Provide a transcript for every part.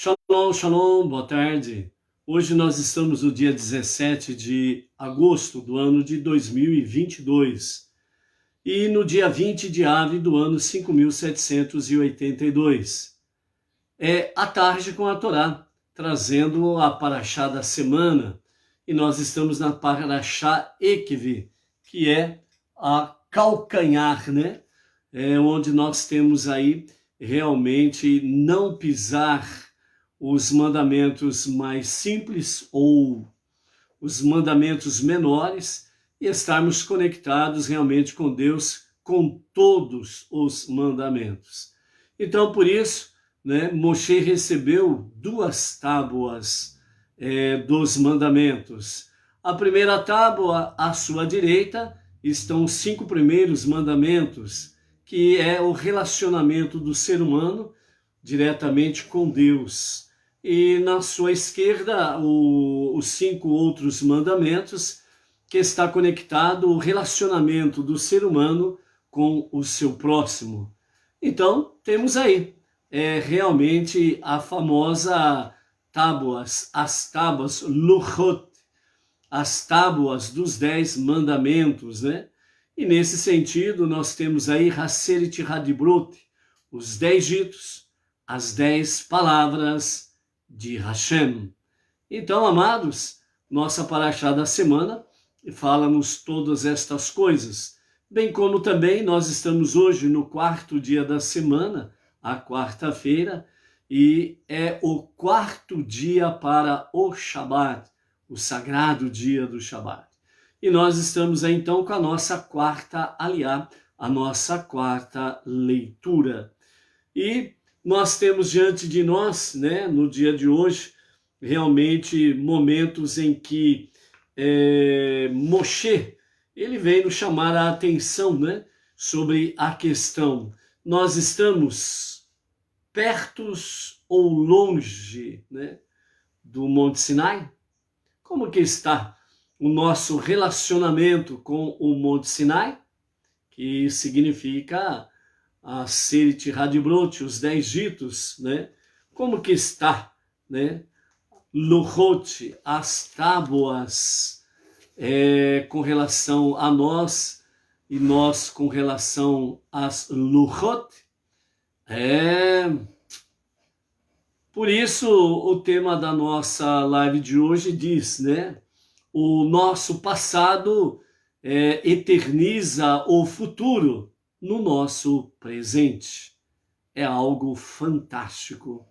Shalom, shalom, boa tarde. Hoje nós estamos no dia 17 de agosto do ano de 2022 e no dia 20 de Ave do ano 5782. É a tarde com a Torá, trazendo a paraxá da semana, e nós estamos na paraxá Ekev, que é a calcanhar, né? Onde nós temos aí realmente não pisar os mandamentos mais simples ou os mandamentos menores e estarmos conectados realmente com Deus com todos os mandamentos. Então, por isso, Moshe recebeu duas tábuas dos mandamentos. A primeira tábua, à sua direita, estão os 5 primeiros mandamentos, que é o relacionamento do ser humano diretamente com Deus. E na sua esquerda, os 5 outros mandamentos, que está conectado o relacionamento do ser humano com o seu próximo. Então, temos aí realmente a famosa as tábuas Luchot, as tábuas dos 10 mandamentos, né? E nesse sentido, nós temos aí Haseret Hadibrot, os 10 ditos, as 10 palavras de Hashem. Então, amados, nossa paraxá da semana fala-nos todas estas coisas, bem como também nós estamos hoje no 4º dia da semana, a quarta-feira, e é o 4º dia para o Shabat, o sagrado dia do Shabat. E nós estamos aí, então, com a nossa quarta aliá, a nossa quarta leitura. E nós temos diante de nós, né, no dia de hoje, realmente momentos em que Moshe, ele vem nos chamar a atenção, né, sobre a questão: nós estamos perto ou longe, né, do Monte Sinai? Como que está o nosso relacionamento com o Monte Sinai, que significa a Seret Hadibrot, os 10 ditos, né? Como que está, né? Luchot, as tábuas, com relação a nós e nós com relação às Luchot. Por isso o tema da nossa live de hoje diz, né? O nosso passado eterniza o futuro no nosso presente. É algo fantástico.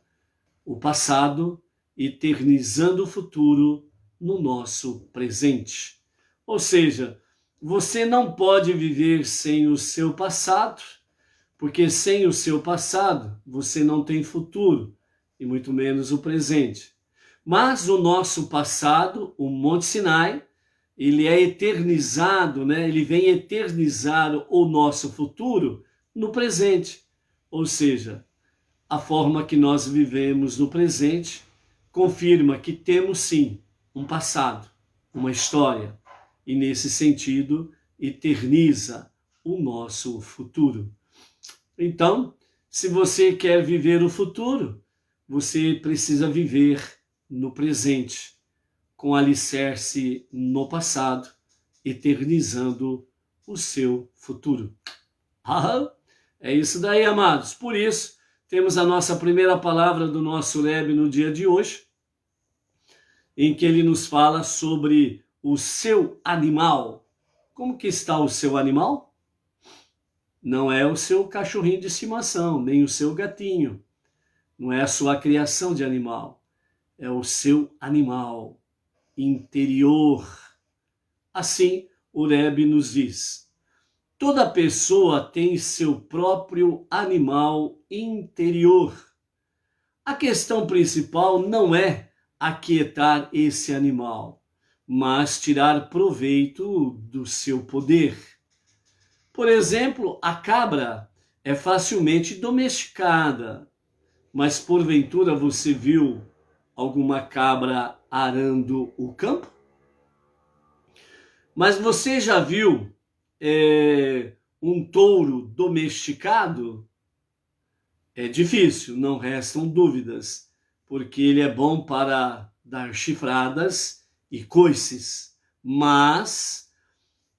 O passado eternizando o futuro no nosso presente. Ou seja, você não pode viver sem o seu passado, porque sem o seu passado você não tem futuro, e muito menos o presente. Mas o nosso passado, o Monte Sinai, ele é eternizado, né? Ele vem eternizar o nosso futuro no presente. Ou seja, a forma que nós vivemos no presente confirma que temos sim um passado, uma história, e nesse sentido eterniza o nosso futuro. Então, se você quer viver o futuro, você precisa viver no presente, com alicerce no passado, eternizando o seu futuro. É isso daí, amados. Por isso, temos a nossa primeira palavra do nosso Rebbe no dia de hoje, em que ele nos fala sobre o seu animal. Como que está o seu animal? Não é o seu cachorrinho de estimação, nem o seu gatinho. Não é a sua criação de animal. É o seu animal interior. Assim, o Rebbe nos diz: toda pessoa tem seu próprio animal interior. A questão principal não é aquietar esse animal, mas tirar proveito do seu poder. Por exemplo, a cabra é facilmente domesticada, mas porventura você viu alguma cabra arando o campo? Mas você já viu um touro domesticado? É difícil, não restam dúvidas, porque ele é bom para dar chifradas e coices. Mas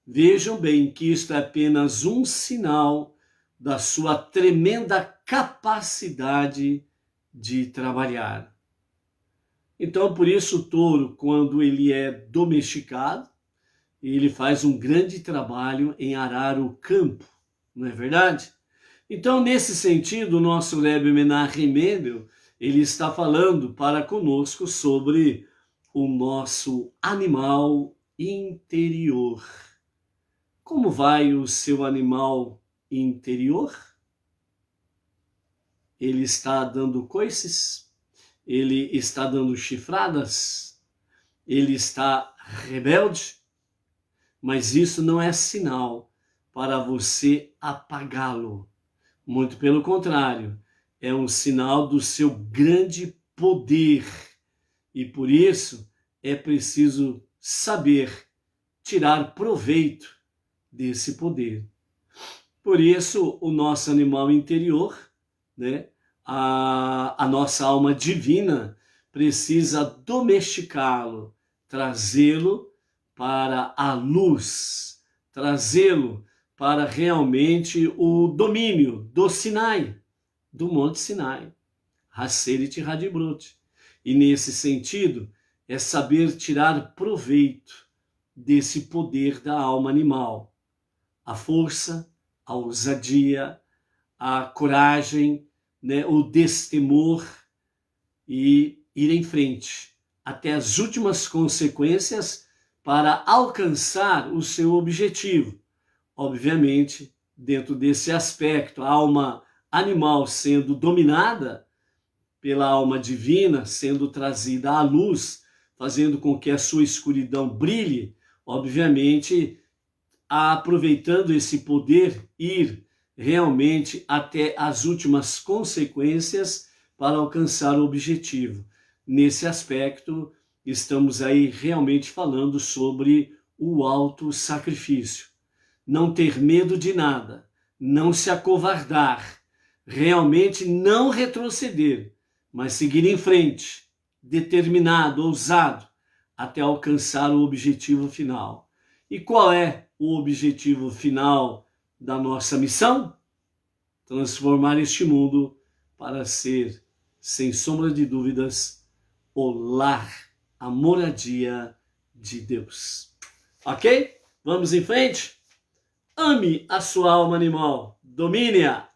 vejam bem que isto é apenas um sinal da sua tremenda capacidade de trabalhar. Então, por isso, o touro, quando ele é domesticado, ele faz um grande trabalho em arar o campo, não é verdade? Então, nesse sentido, o nosso Rebbe Menachem Mendel, ele está falando para conosco sobre o nosso animal interior. Como vai o seu animal interior? Ele está dando coices? Ele está dando chifradas? Ele está rebelde? Mas isso não é sinal para você apagá-lo. Muito pelo contrário, é um sinal do seu grande poder. E por isso é preciso saber tirar proveito desse poder. Por isso, o nosso animal interior, né, a nossa alma divina, precisa domesticá-lo, trazê-lo para a luz, trazê-lo para realmente o domínio do Sinai, do Monte Sinai, Haseret Hadibrut. E nesse sentido, é saber tirar proveito desse poder da alma animal. A força, a ousadia, a coragem, né, o destemor e ir em frente até as últimas consequências para alcançar o seu objetivo. Obviamente, dentro desse aspecto, a alma animal sendo dominada pela alma divina, sendo trazida à luz, fazendo com que a sua escuridão brilhe, obviamente, aproveitando esse poder, ir realmente até as últimas consequências para alcançar o objetivo. Nesse aspecto, estamos aí realmente falando sobre o autossacrifício. Não ter medo de nada, não se acovardar, realmente não retroceder, mas seguir em frente, determinado, ousado, até alcançar o objetivo final. E qual é o objetivo final da nossa missão? Transformar este mundo para ser, sem sombra de dúvidas, o lar, a moradia de Deus. Ok? Vamos em frente? Ame a sua alma animal, domine-a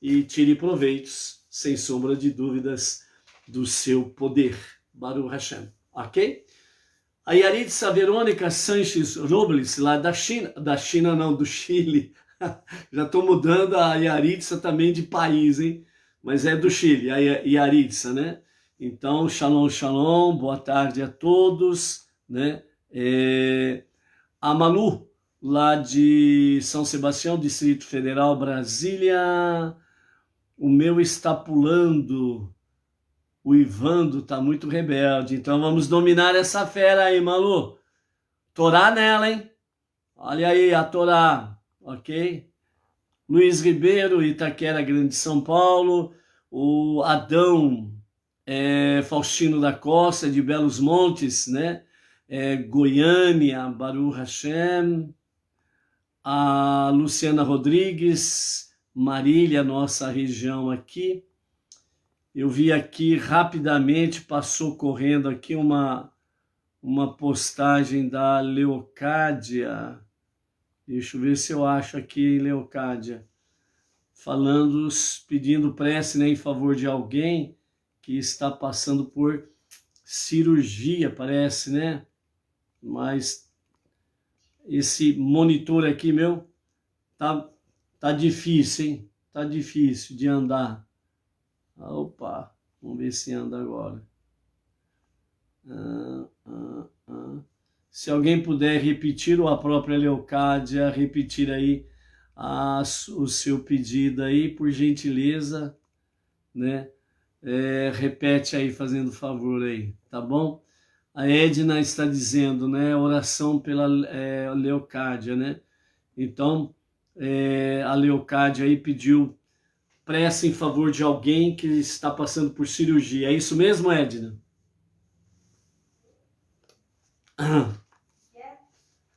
e tire proveitos, sem sombra de dúvidas, do seu poder. Baruch Hashem. Ok? A Yaritza Verônica Sanches Robles, lá da China não, do Chile. Já estou mudando a Yaritza também de país, hein? Mas é do Chile, a Yaritza, né? Então, shalom, shalom, boa tarde a todos, né? A Manu, lá de São Sebastião, Distrito Federal, Brasília. O meu está pulando. O Ivando está muito rebelde. Então vamos dominar essa fera aí, Malu. Torá nela, hein? Olha aí a Torá, ok? Luiz Ribeiro, Itaquera, Grande São Paulo. O Adão Faustino da Costa, de Belos Montes, né? Goiânia, Baruch Hashem. A Luciana Rodrigues, Marília, nossa região aqui. Eu vi aqui rapidamente, passou correndo aqui uma postagem da Leocádia. Deixa eu ver se eu acho aqui, Leocádia. Falando, pedindo prece, né, em favor de alguém que está passando por cirurgia, parece, né? Mas esse monitor aqui, meu, tá difícil, hein? Tá difícil de andar. Opa, vamos ver se anda agora. Se alguém puder repetir, ou a própria Leocádia repetir aí o seu pedido aí, por gentileza, né? Repete aí, fazendo favor aí, tá bom? A Edna está dizendo, né? Oração pela Leocádia, né? Então, a Leocádia aí pediu prece em favor de alguém que está passando por cirurgia. É isso mesmo, Edna?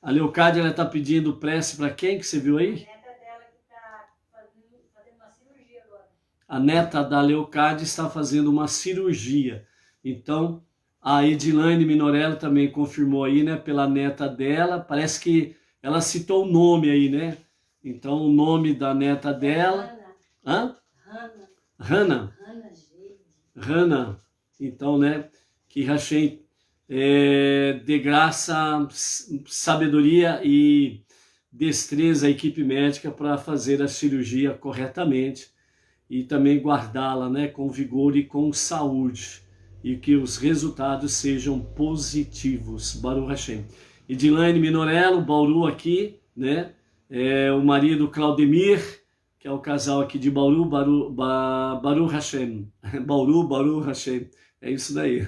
A Leocádia está pedindo prece para quem que você viu aí? A neta dela que está fazendo uma cirurgia agora. A neta da Leocádia está fazendo uma cirurgia. Então, a Edilane Minorelli também confirmou aí, né, pela neta dela. Parece que ela citou o nome aí, né? Então, o nome da neta dela... Hã? Hannah. Hannah. Então, né, que Hashem dê graça, sabedoria e destreza à equipe médica para fazer a cirurgia corretamente e também guardá-la, né, com vigor e com saúde, e que os resultados sejam positivos. Baruch Hashem. Edilane Minorello, Bauru aqui, né, o marido Claudemir, que é o casal aqui de Bauru, Baruch Hashem. Baruch Hashem. É isso daí.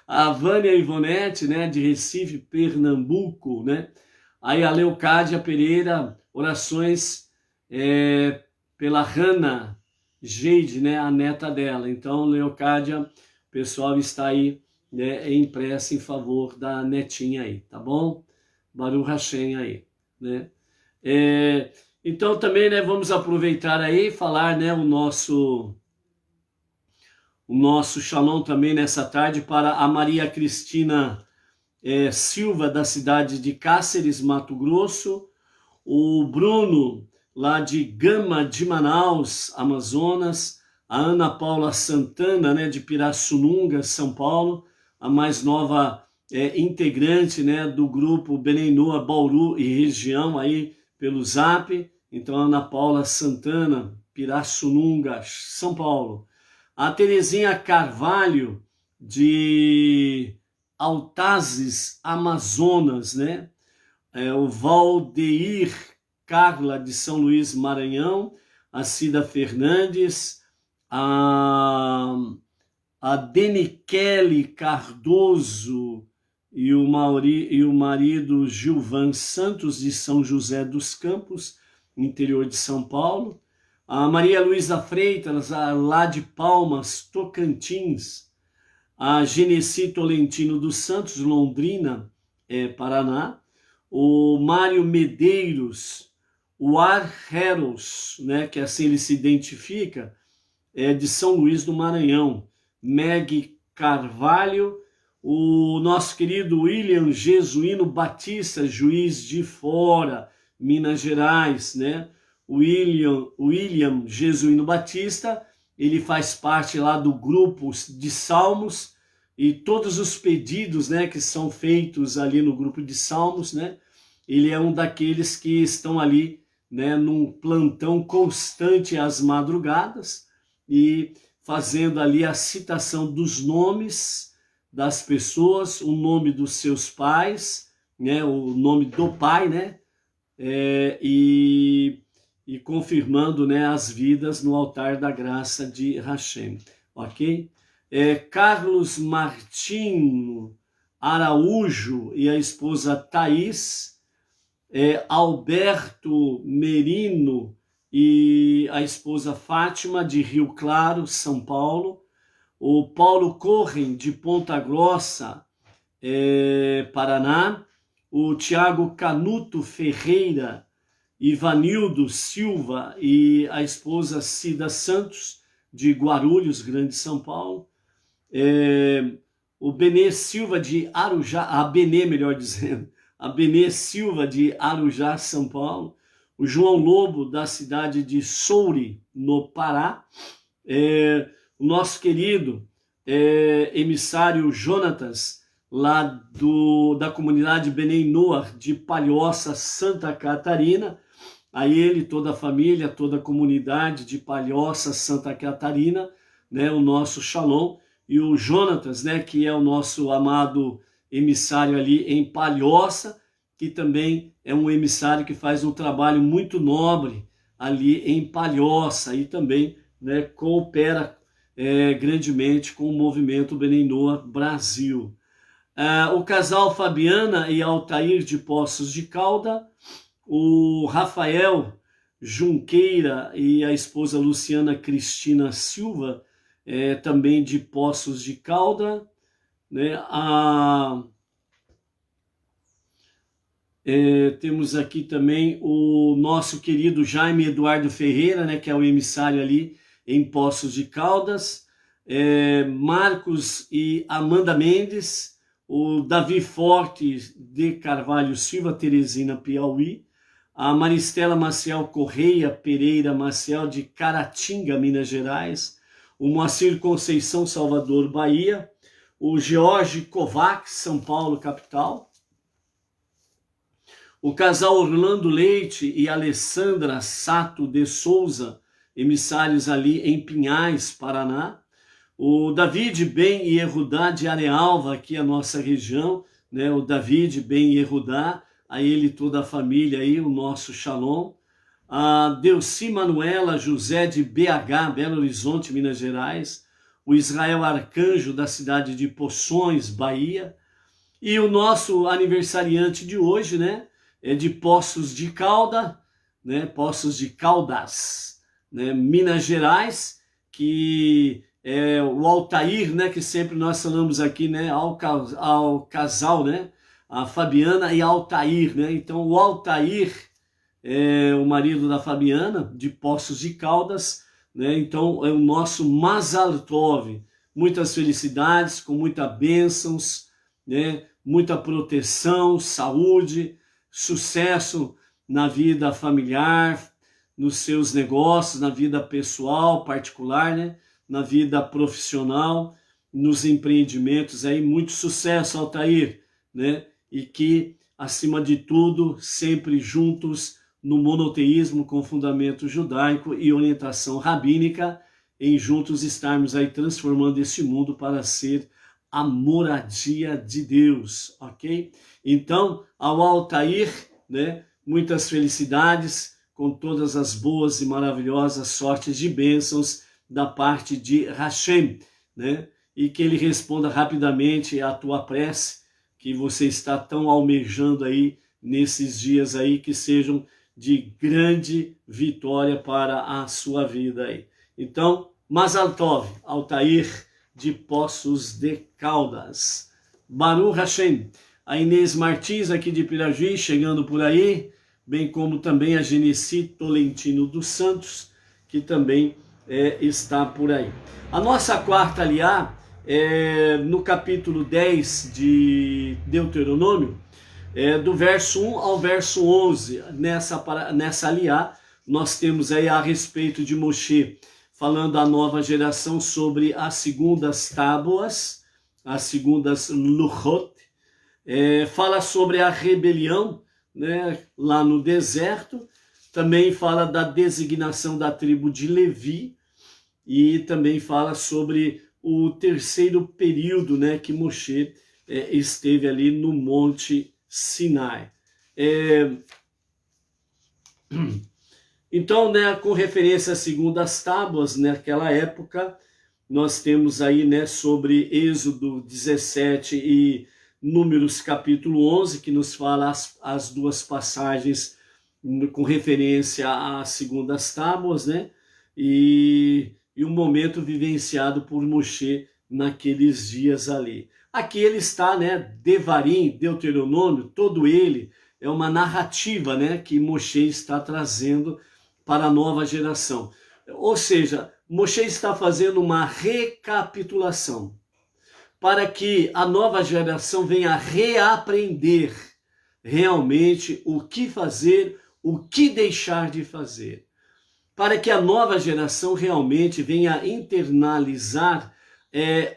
A Vânia Ivonete, né, de Recife, Pernambuco, né? Aí a Leocádia Pereira, orações pela Hannah Jade, né, a neta dela. Então, Leocádia, o pessoal está aí, né, em prece em favor da netinha aí, tá bom? Baruch Hashem aí, né? Então também, né, vamos aproveitar aí e falar, né, o nosso shalom também nessa tarde para a Maria Cristina Silva, da cidade de Cáceres, Mato Grosso, o Bruno, lá de Gama de Manaus, Amazonas, a Ana Paula Santana, né, de Pirassununga, São Paulo, a mais nova integrante, né, do grupo Bnei Noach, Bauru e região aí pelo Zap. Então, Ana Paula Santana, Pirassununga, São Paulo. A Terezinha Carvalho, de Altazes, Amazonas, né? O Valdeir Carla, de São Luís, Maranhão. A Cida Fernandes. A Deniquele Cardoso e o marido Gilvan Santos, de São José dos Campos, interior de São Paulo. A Maria Luísa Freitas, lá de Palmas, Tocantins. A Genesi Tolentino dos Santos, Londrina, Paraná. O Mário Medeiros, o Arheros, né, que assim ele se identifica, de São Luís do Maranhão. Meg Carvalho, o nosso querido William Jesuíno Batista, Juiz de Fora, Minas Gerais, né? William Jesuíno Batista, ele faz parte lá do grupo de Salmos, e todos os pedidos, né, que são feitos ali no grupo de Salmos, né, ele é um daqueles que estão ali, né, num plantão constante às madrugadas e fazendo ali a citação dos nomes das pessoas, o nome dos seus pais, né, o nome do pai, né, e confirmando, né, as vidas no altar da graça de Hashem, ok? Carlos Martino Araújo e a esposa Thaís, Alberto Merino e a esposa Fátima, de Rio Claro, São Paulo, o Paulo Corren, de Ponta Grossa, Paraná, o Tiago Canuto Ferreira, Ivanildo Silva e a esposa Cida Santos, de Guarulhos, Grande São Paulo, o Benê Silva de Arujá, a Benê, melhor dizendo, a Benê Silva de Arujá, São Paulo, o João Lobo, da cidade de Soure, no Pará, o nosso querido emissário Jonatas, lá da comunidade Bnei Noach, de Palhoça, Santa Catarina, a ele, toda a família, toda a comunidade de Palhoça, Santa Catarina, né, o nosso Shalom, e o Jonatas, né, que é o nosso amado emissário ali em Palhoça, que também é um emissário que faz um trabalho muito nobre ali em Palhoça e também, né, coopera grandemente com o movimento Bnei Noach Brasil. O casal Fabiana e Altair de Poços de Calda, o Rafael Junqueira e a esposa Luciana Cristina Silva, também de Poços de Caldas, né? Temos aqui também o nosso querido Jaime Eduardo Ferreira, né, que é o emissário ali em Poços de Caldas, Marcos e Amanda Mendes, o Davi Forte de Carvalho Silva, Teresina, Piauí, a Maristela Maciel Correia Pereira Maciel de Caratinga, Minas Gerais, o Moacir Conceição Salvador, Bahia, o George Kovacs, São Paulo, capital, o casal Orlando Leite e Alessandra Sato de Souza, emissários ali em Pinhais, Paraná, o David Ben Yehudá de Arealva, aqui a nossa região, né? O David Ben Yehudá, a ele e toda a família aí, o nosso Shalom. A Delci Manuela José de BH, Belo Horizonte, Minas Gerais. O Israel Arcanjo da cidade de Poções, Bahia. E o nosso aniversariante de hoje, né? É de Poços de Caldas, né? Poços de Caldas, né? Minas Gerais, que é o Altair, né? Que sempre nós falamos aqui, né? Ao casal, né? A Fabiana e Altair, né? Então o Altair é o marido da Fabiana, de Poços de Caldas, né? Então é o nosso Mazal Tov. Muitas felicidades, com muitas bênçãos, né? Muita proteção, saúde, sucesso na vida familiar, nos seus negócios, na vida pessoal, particular, né? Na vida profissional, nos empreendimentos aí, muito sucesso, Altair, né? E que, acima de tudo, sempre juntos no monoteísmo com fundamento judaico e orientação rabínica, em juntos estarmos aí transformando esse mundo para ser a moradia de Deus, ok? Então, ao Altair, né, muitas felicidades, com todas as boas e maravilhosas sortes de bênçãos da parte de Hashem, né? E que ele responda rapidamente à tua prece, que você está tão almejando aí nesses dias aí, que sejam de grande vitória para a sua vida aí. Então, Mazal Tov, Altair de Poços de Caldas. Baruch Hashem. A Inês Martins, aqui de Pirajuí, chegando por aí, bem como também a Genesi Tolentino dos Santos, que também está por aí. A nossa quarta aliá, no capítulo 10 de Deuteronômio, do verso 1 ao verso 11, nessa aliá, nós temos aí a respeito de Moshe, falando à nova geração sobre as segundas tábuas, as segundas luchot, fala sobre a rebelião, né, lá no deserto, também fala da designação da tribo de Levi, e também fala sobre o terceiro período, né, que Moshe esteve ali no Monte Sinai. Então, né, com referência às segundas tábuas, naquela época, nós temos aí, né, sobre Êxodo 17 e Números capítulo 11, que nos fala as duas passagens com referência às segundas tábuas, né, e o momento vivenciado por Moshe naqueles dias ali. Aqui ele está, né, Devarim, Deuteronômio, todo ele é uma narrativa, né, que Moshe está trazendo para a nova geração. Ou seja, Moshe está fazendo uma recapitulação para que a nova geração venha reaprender realmente o que fazer, o que deixar de fazer. Para que a nova geração realmente venha internalizar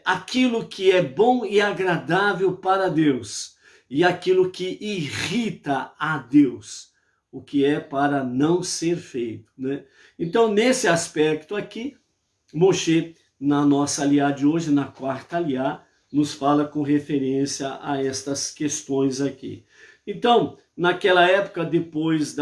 aquilo que é bom e agradável para Deus e aquilo que irrita a Deus, o que é para não ser feito, né? Então, nesse aspecto aqui, Moshe, na nossa aliá de hoje, na quarta aliá, nos fala com referência a estas questões aqui. Então, naquela época, depois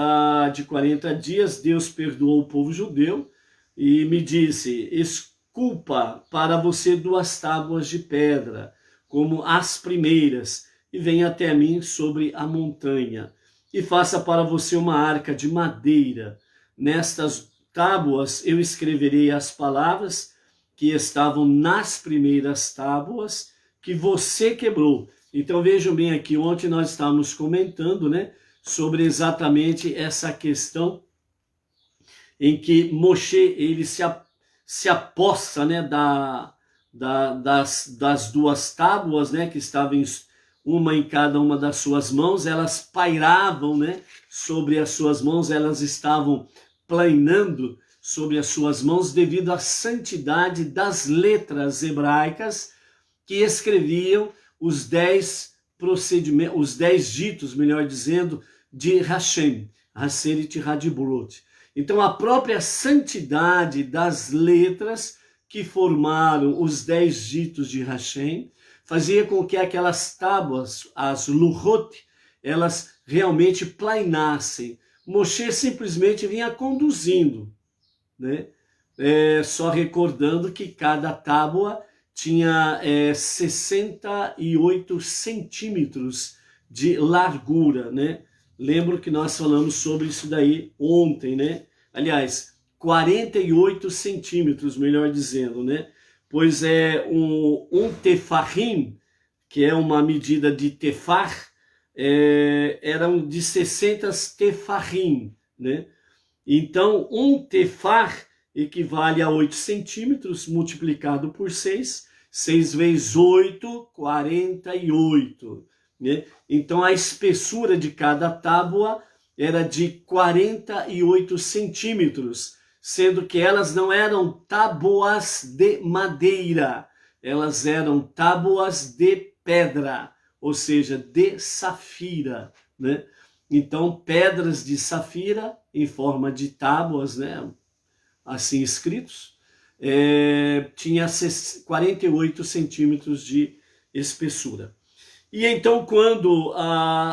de 40 dias, Deus perdoou o povo judeu e me disse: esculpa para você 2 tábuas de pedra, como as primeiras, e venha até mim sobre a montanha. E faça para você uma arca de madeira. nestas tábuas eu escreverei as palavras que estavam nas primeiras tábuas que você quebrou. Então vejam bem aqui, ontem nós estávamos comentando, né, sobre exatamente essa questão em que Moshe ele se aposta, né, das duas tábuas, né, que estavam uma em cada uma das suas mãos, elas pairavam, né, sobre as suas mãos, elas estavam planando sobre as suas mãos devido à santidade das letras hebraicas que escreviam os 10 procedimentos, os 10 ditos, melhor dizendo, de Hashem, Haseret Hadibrot. Então a própria santidade das letras que formaram os 10 ditos de Hashem fazia com que aquelas tábuas, as Luhot, elas realmente plainassem. Moshe simplesmente vinha conduzindo, né? Só recordando que cada tábua tinha 68 centímetros de largura, né? Lembro que nós falamos sobre isso daí ontem, né? Aliás, 48 centímetros, melhor dizendo, né? Pois é um tefahim, que é uma medida de tefar, eram de 60 tefahim, né? Então, um tefar equivale a 8 centímetros multiplicado por 6. 6 vezes 8, 48. Né? Então, a espessura de cada tábua era de 48 centímetros, sendo que elas não eram tábuas de madeira, elas eram tábuas de pedra, ou seja, de safira, né? Então, pedras de safira em forma de tábuas, né, assim escritos, tinha 48 centímetros de espessura. E então, quando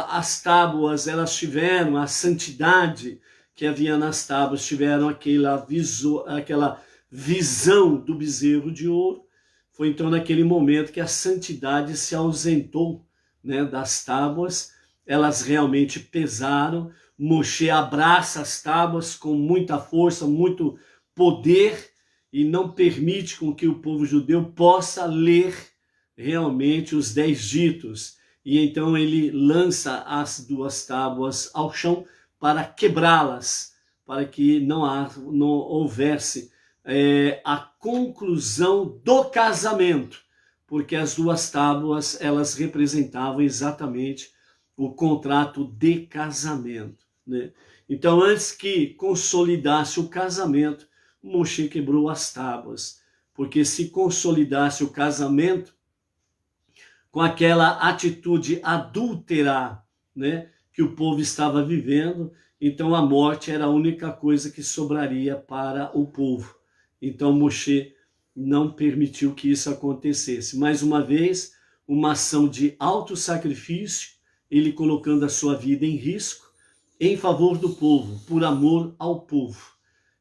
as tábuas elas tiveram a santidade que havia nas tábuas, tiveram aquela visão do bezerro de ouro, foi então naquele momento que a santidade se ausentou, né, das tábuas. Elas realmente pesaram. Moshe abraça as tábuas com muita força, muito poder, e não permite com que o povo judeu possa ler realmente os 10 ditos. E então ele lança as duas tábuas ao chão para quebrá-las, para que não houvesse a conclusão do casamento, porque as duas tábuas elas representavam exatamente o contrato de casamento, né? Então, antes que consolidasse o casamento, Moshe quebrou as tábuas, porque se consolidasse o casamento com aquela atitude adúltera, né, que o povo estava vivendo, então a morte era a única coisa que sobraria para o povo. Então Moshe não permitiu que isso acontecesse. Mais uma vez, uma ação de autossacrifício, ele colocando a sua vida em risco, em favor do povo, por amor ao povo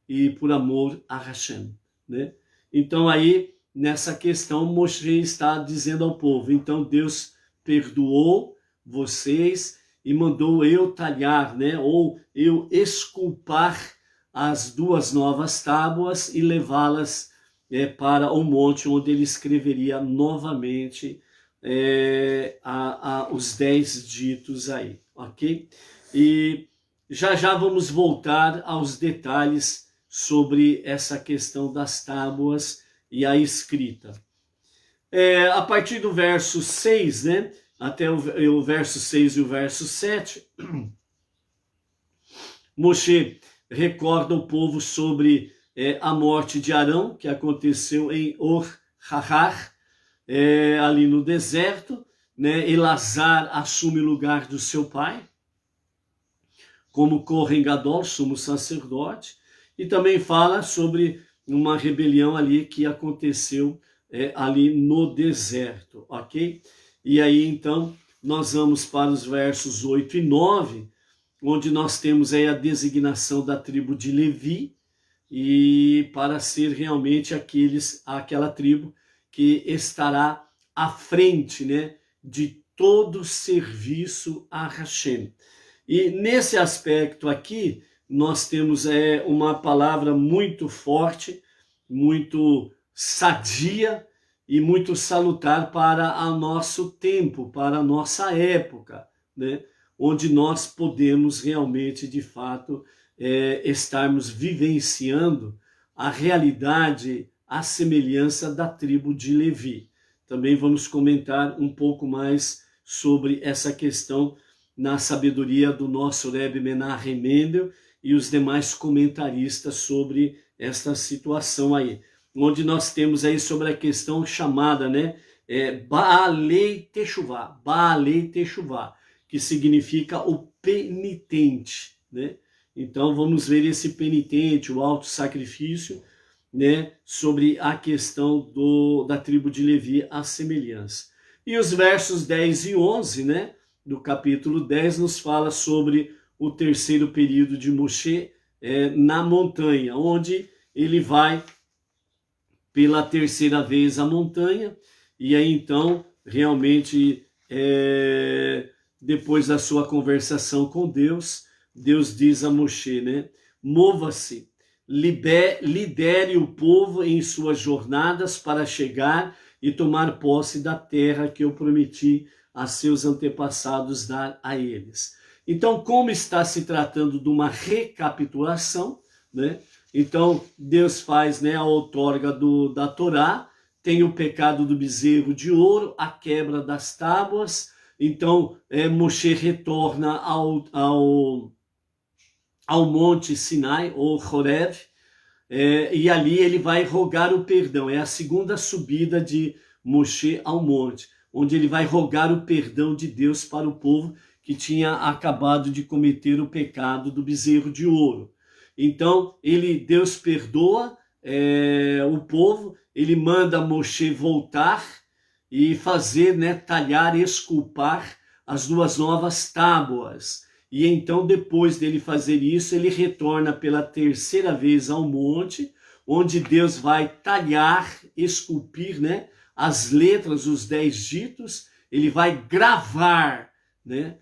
e por amor a Hashem, né? Então aí, nessa questão, Moshe está dizendo ao povo, então Deus perdoou vocês e mandou eu talhar, né, ou eu esculpar as duas novas tábuas e levá-las para o monte onde ele escreveria novamente os 10 ditos aí, ok? E já vamos voltar aos detalhes sobre essa questão das tábuas e a escrita. A partir do verso 6, né, até o verso 6 e o verso 7, Moshe recorda o povo sobre a morte de Arão, que aconteceu em Or-Hahar, ali no deserto, né? Elazar assume o lugar do seu pai, como Kohen Gadol, sumo sacerdote, e também fala sobre uma rebelião ali que aconteceu ali no deserto, ok? E aí, então, nós vamos para os versos 8 e 9, onde nós temos aí a designação da tribo de Levi, e para ser realmente aquela tribo que estará à frente, né, de todo serviço a Hashem. E nesse aspecto aqui, nós temos uma palavra muito forte, muito sadia e muito salutar para o nosso tempo, para a nossa época, né? Onde nós podemos realmente, de fato, estarmos vivenciando a realidade, a semelhança da tribo de Levi. Também vamos comentar um pouco mais sobre essa questão na sabedoria do nosso Rebbe Menachem Mendel e os demais comentaristas sobre esta situação aí, onde nós temos aí sobre a questão chamada, né, Baalei Teshuvah, que significa o penitente, né? Então vamos ver esse penitente, o alto sacrifício, né, sobre a questão da tribo de Levi, a semelhança. E os versos 10 e 11, né, do capítulo 10, nos fala sobre o terceiro período de Moshe na montanha, onde ele vai pela terceira vez à montanha, e aí então, realmente, depois da sua conversação com Deus, Deus diz a Moshe, né, mova-se, lidere o povo em suas jornadas para chegar e tomar posse da terra que eu prometi a seus antepassados dar a eles. Então, como está se tratando de uma recapitulação, né? Então, Deus faz, né, a outorga da Torá, tem o pecado do bezerro de ouro, a quebra das tábuas. Então, Moshe retorna ao monte Sinai, ou Horeb, e ali ele vai rogar o perdão. É a segunda subida de Moshe ao monte, onde ele vai rogar o perdão de Deus para o povo que tinha acabado de cometer o pecado do bezerro de ouro. Então, Deus perdoa o povo, ele manda Moshe voltar e fazer, né, talhar, esculpar as duas novas tábuas. E então, depois dele fazer isso, ele retorna pela terceira vez ao monte, onde Deus vai talhar, esculpir, né, as letras, os 10 ditos, ele vai gravar, né,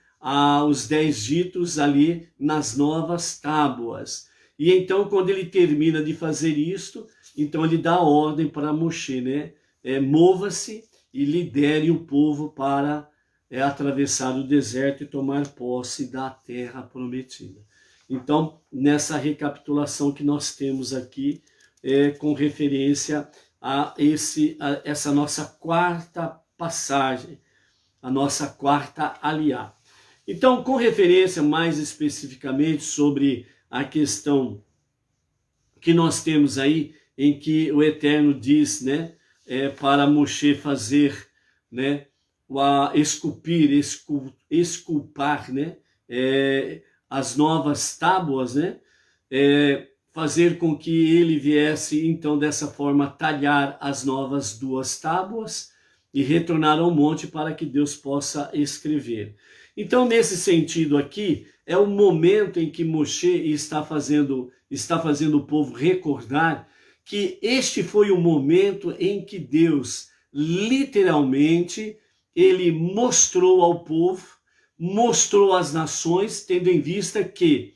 os 10 ditos ali nas novas tábuas. E então, quando ele termina de fazer isto, então ele dá ordem para Moshe, né, mova-se e lidere o povo para atravessar o deserto e tomar posse da terra prometida. Então, nessa recapitulação que nós temos aqui, com referência a essa nossa quarta passagem, a nossa quarta aliá. Então, com referência mais especificamente sobre a questão que nós temos aí, em que o Eterno diz, né, para Moshe fazer, né, esculpar, né, as novas tábuas, né, fazer com que ele viesse, então, dessa forma, talhar as novas 2 tábuas e retornar ao monte para que Deus possa escrever. Então, nesse sentido aqui, é o momento em que Moshe está fazendo o povo recordar que este foi o momento em que Deus, literalmente, ele mostrou ao povo, mostrou às nações, tendo em vista que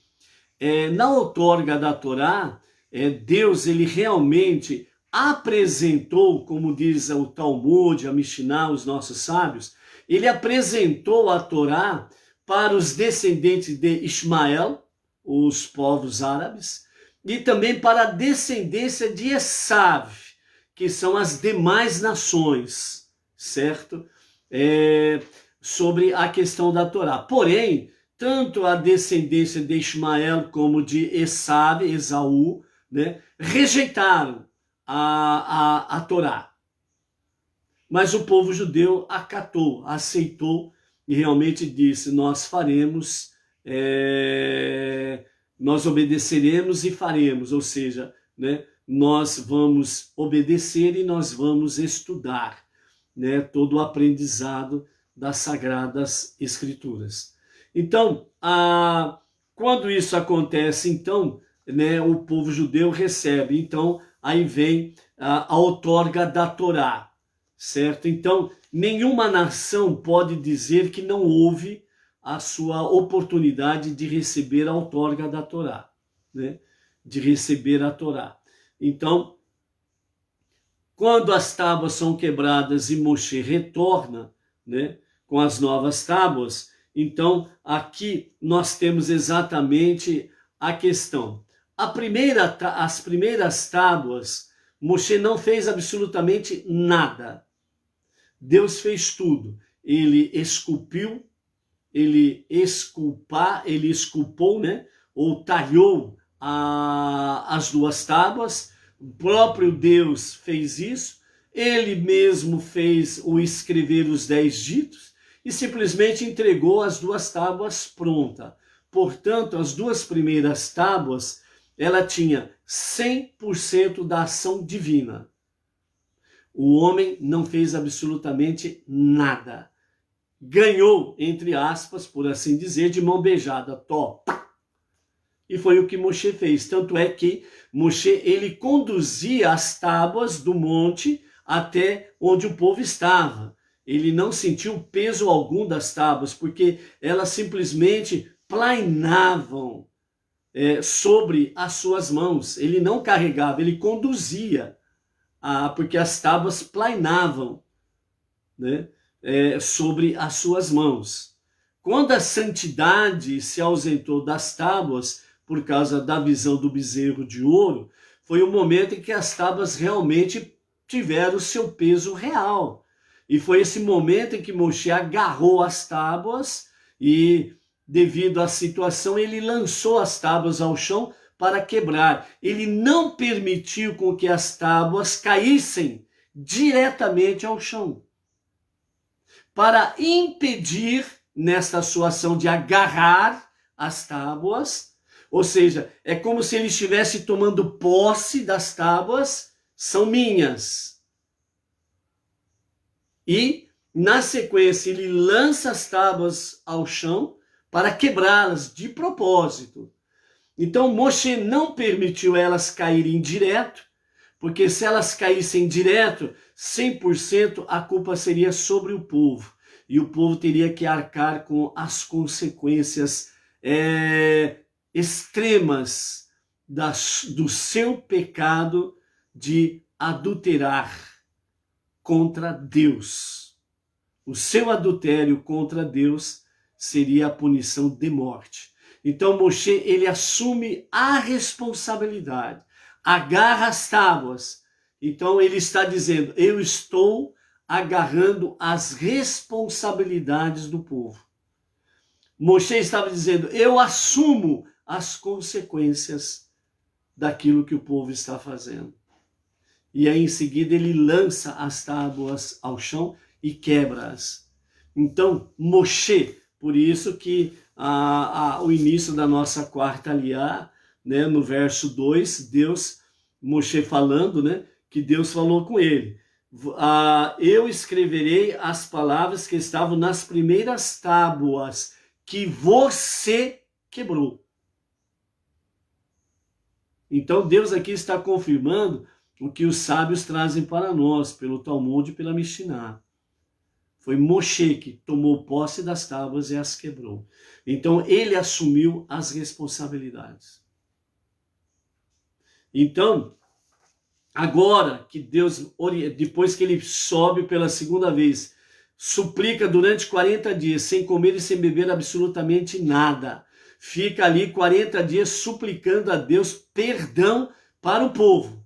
na outorga da Torá, Deus ele realmente apresentou, como diz o Talmud, a Mishnah, os nossos sábios, ele apresentou a Torá para os descendentes de Ismael, os povos árabes, e também para a descendência de Esav, que são as demais nações, certo? Sobre a questão da Torá. Porém, tanto a descendência de Ismael como de Esaú, né, rejeitaram a Torá. Mas o povo judeu acatou, aceitou e realmente disse, nós faremos, nós obedeceremos e faremos, ou seja, né, nós vamos obedecer e nós vamos estudar, né, todo o aprendizado das Sagradas Escrituras. Então, quando isso acontece, então, né, o povo judeu recebe, então, aí vem a outorga da Torá, certo? Então, nenhuma nação pode dizer que não houve a sua oportunidade de receber a outorga da Torá. né, de receber a Torá. Então, quando as tábuas são quebradas e Moshe retorna, né, com as novas tábuas, então aqui nós temos exatamente a questão. As primeiras tábuas, Moshe não fez absolutamente nada. Deus fez tudo. Ele esculpiu, ele esculpou, né, ou talhou as duas tábuas. O próprio Deus fez isso. Ele mesmo fez o escrever os 10 ditos e simplesmente entregou as duas tábuas prontas. Portanto, as duas primeiras tábuas, ela tinha 100% da ação divina. O homem não fez absolutamente nada. Ganhou, entre aspas, por assim dizer, de mão beijada. Tó. E foi o que Moshe fez. Tanto é que Moshe, ele conduzia as tábuas do monte até onde o povo estava. Ele não sentiu peso algum das tábuas, porque elas simplesmente plainavam sobre as suas mãos. Ele não carregava, ele conduzia, porque as tábuas plainavam, né, sobre as suas mãos. Quando a santidade se ausentou das tábuas, por causa da visão do bezerro de ouro, foi o momento em que as tábuas realmente tiveram o seu peso real. E foi esse momento em que Moshe agarrou as tábuas e, devido à situação, ele lançou as tábuas ao chão para quebrar. Ele não permitiu com que as tábuas caíssem diretamente ao chão, para impedir, nesta sua ação de agarrar as tábuas, ou seja, é como se ele estivesse tomando posse das tábuas, são minhas. E, na sequência, ele lança as tábuas ao chão para quebrá-las de propósito. Então, Moshe não permitiu elas caírem direto, porque se elas caíssem direto, 100% a culpa seria sobre o povo. E o povo teria que arcar com as consequências extremas do seu pecado de adulterar contra Deus. O seu adultério contra Deus seria a punição de morte. Então Moshe, ele assume a responsabilidade, agarra as tábuas. Então ele está dizendo, eu estou agarrando as responsabilidades do povo. Moshe estava dizendo, eu assumo as consequências daquilo que o povo está fazendo. E aí em seguida ele lança as tábuas ao chão e quebra-as. Então Moshe, por isso que o início da nossa quarta aliá, né, no verso 2, Moshe falando, né, que Deus falou com ele. Eu escreverei as palavras que estavam nas primeiras tábuas que você quebrou. Então Deus aqui está confirmando o que os sábios trazem para nós, pelo Talmud e pela Mishnah. Foi Moshe que tomou posse das tábuas e as quebrou. Então ele assumiu as responsabilidades. Então, agora que Deus, depois que ele sobe pela segunda vez, suplica durante 40 dias, sem comer e sem beber absolutamente nada. Fica ali 40 dias suplicando a Deus perdão para o povo.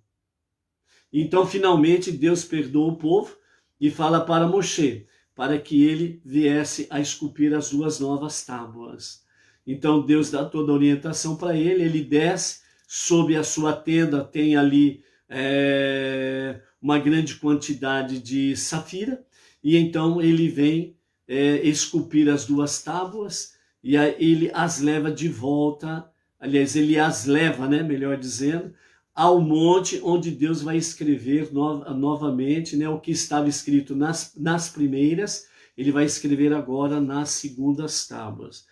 Então, finalmente, Deus perdoa o povo e fala para Moshe, para que ele viesse a esculpir as duas novas tábuas. Então, Deus dá toda a orientação para ele, ele desce, sob a sua tenda tem ali uma grande quantidade de safira, e então ele vem esculpir as duas tábuas, e aí ele as leva de volta, aliás, ele as leva, né, melhor dizendo, ao monte onde Deus vai escrever novamente, né, o que estava escrito nas primeiras, ele vai escrever agora nas segundas tábuas.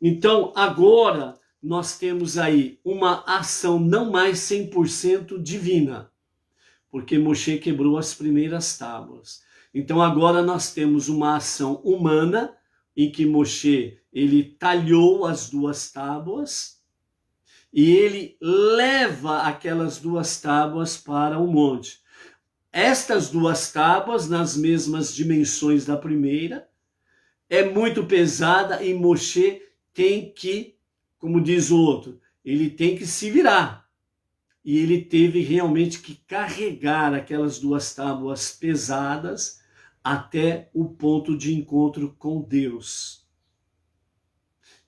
Então, agora nós temos aí uma ação não mais 100% divina, porque Moshe quebrou as primeiras tábuas. Então agora nós temos uma ação humana, em que Moshe, ele talhou as duas tábuas, e ele leva aquelas 2 tábuas para o monte. Estas 2 tábuas, nas mesmas dimensões da primeira, é muito pesada e Moshe tem que, como diz o outro, ele tem que se virar. E ele teve realmente que carregar aquelas 2 tábuas pesadas até o ponto de encontro com Deus.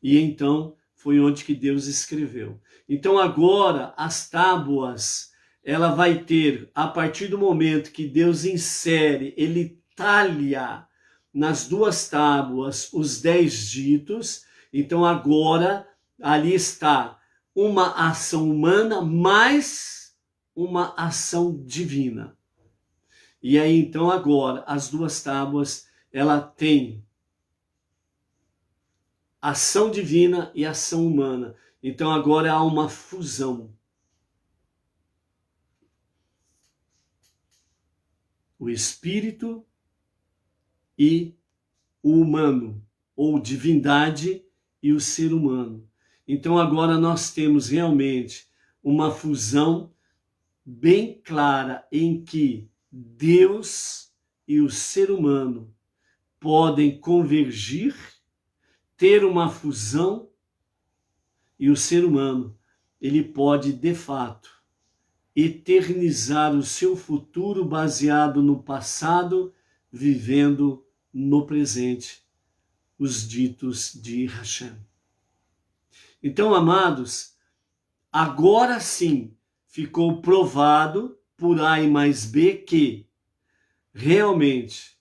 E então foi onde que Deus escreveu. Então agora as tábuas, ela vai ter, a partir do momento que Deus insere, ele talha nas 2 tábuas os 10 ditos, então agora ali está uma ação humana mais uma ação divina. E aí então agora as 2 tábuas, ela tem ação divina e ação humana. Então agora há uma fusão. O espírito e o humano, ou divindade e o ser humano. Então agora nós temos realmente uma fusão bem clara em que Deus e o ser humano podem convergir, ter uma fusão, e o ser humano, ele pode de fato eternizar o seu futuro baseado no passado, vivendo no presente os ditos de Hashem. Então, amados, agora sim ficou provado por A e mais B que realmente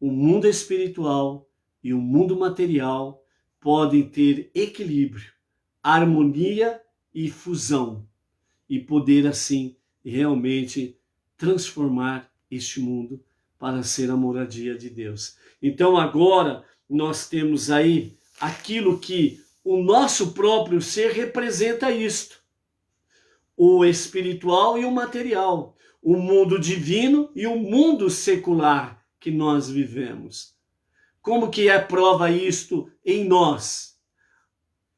o mundo espiritual e o mundo material podem ter equilíbrio, harmonia e fusão, e poder assim realmente transformar este mundo para ser a moradia de Deus. Então agora nós temos aí aquilo que o nosso próprio ser representa isto. O espiritual e o material, o mundo divino e o mundo secular que nós vivemos. Como que é prova isto em nós?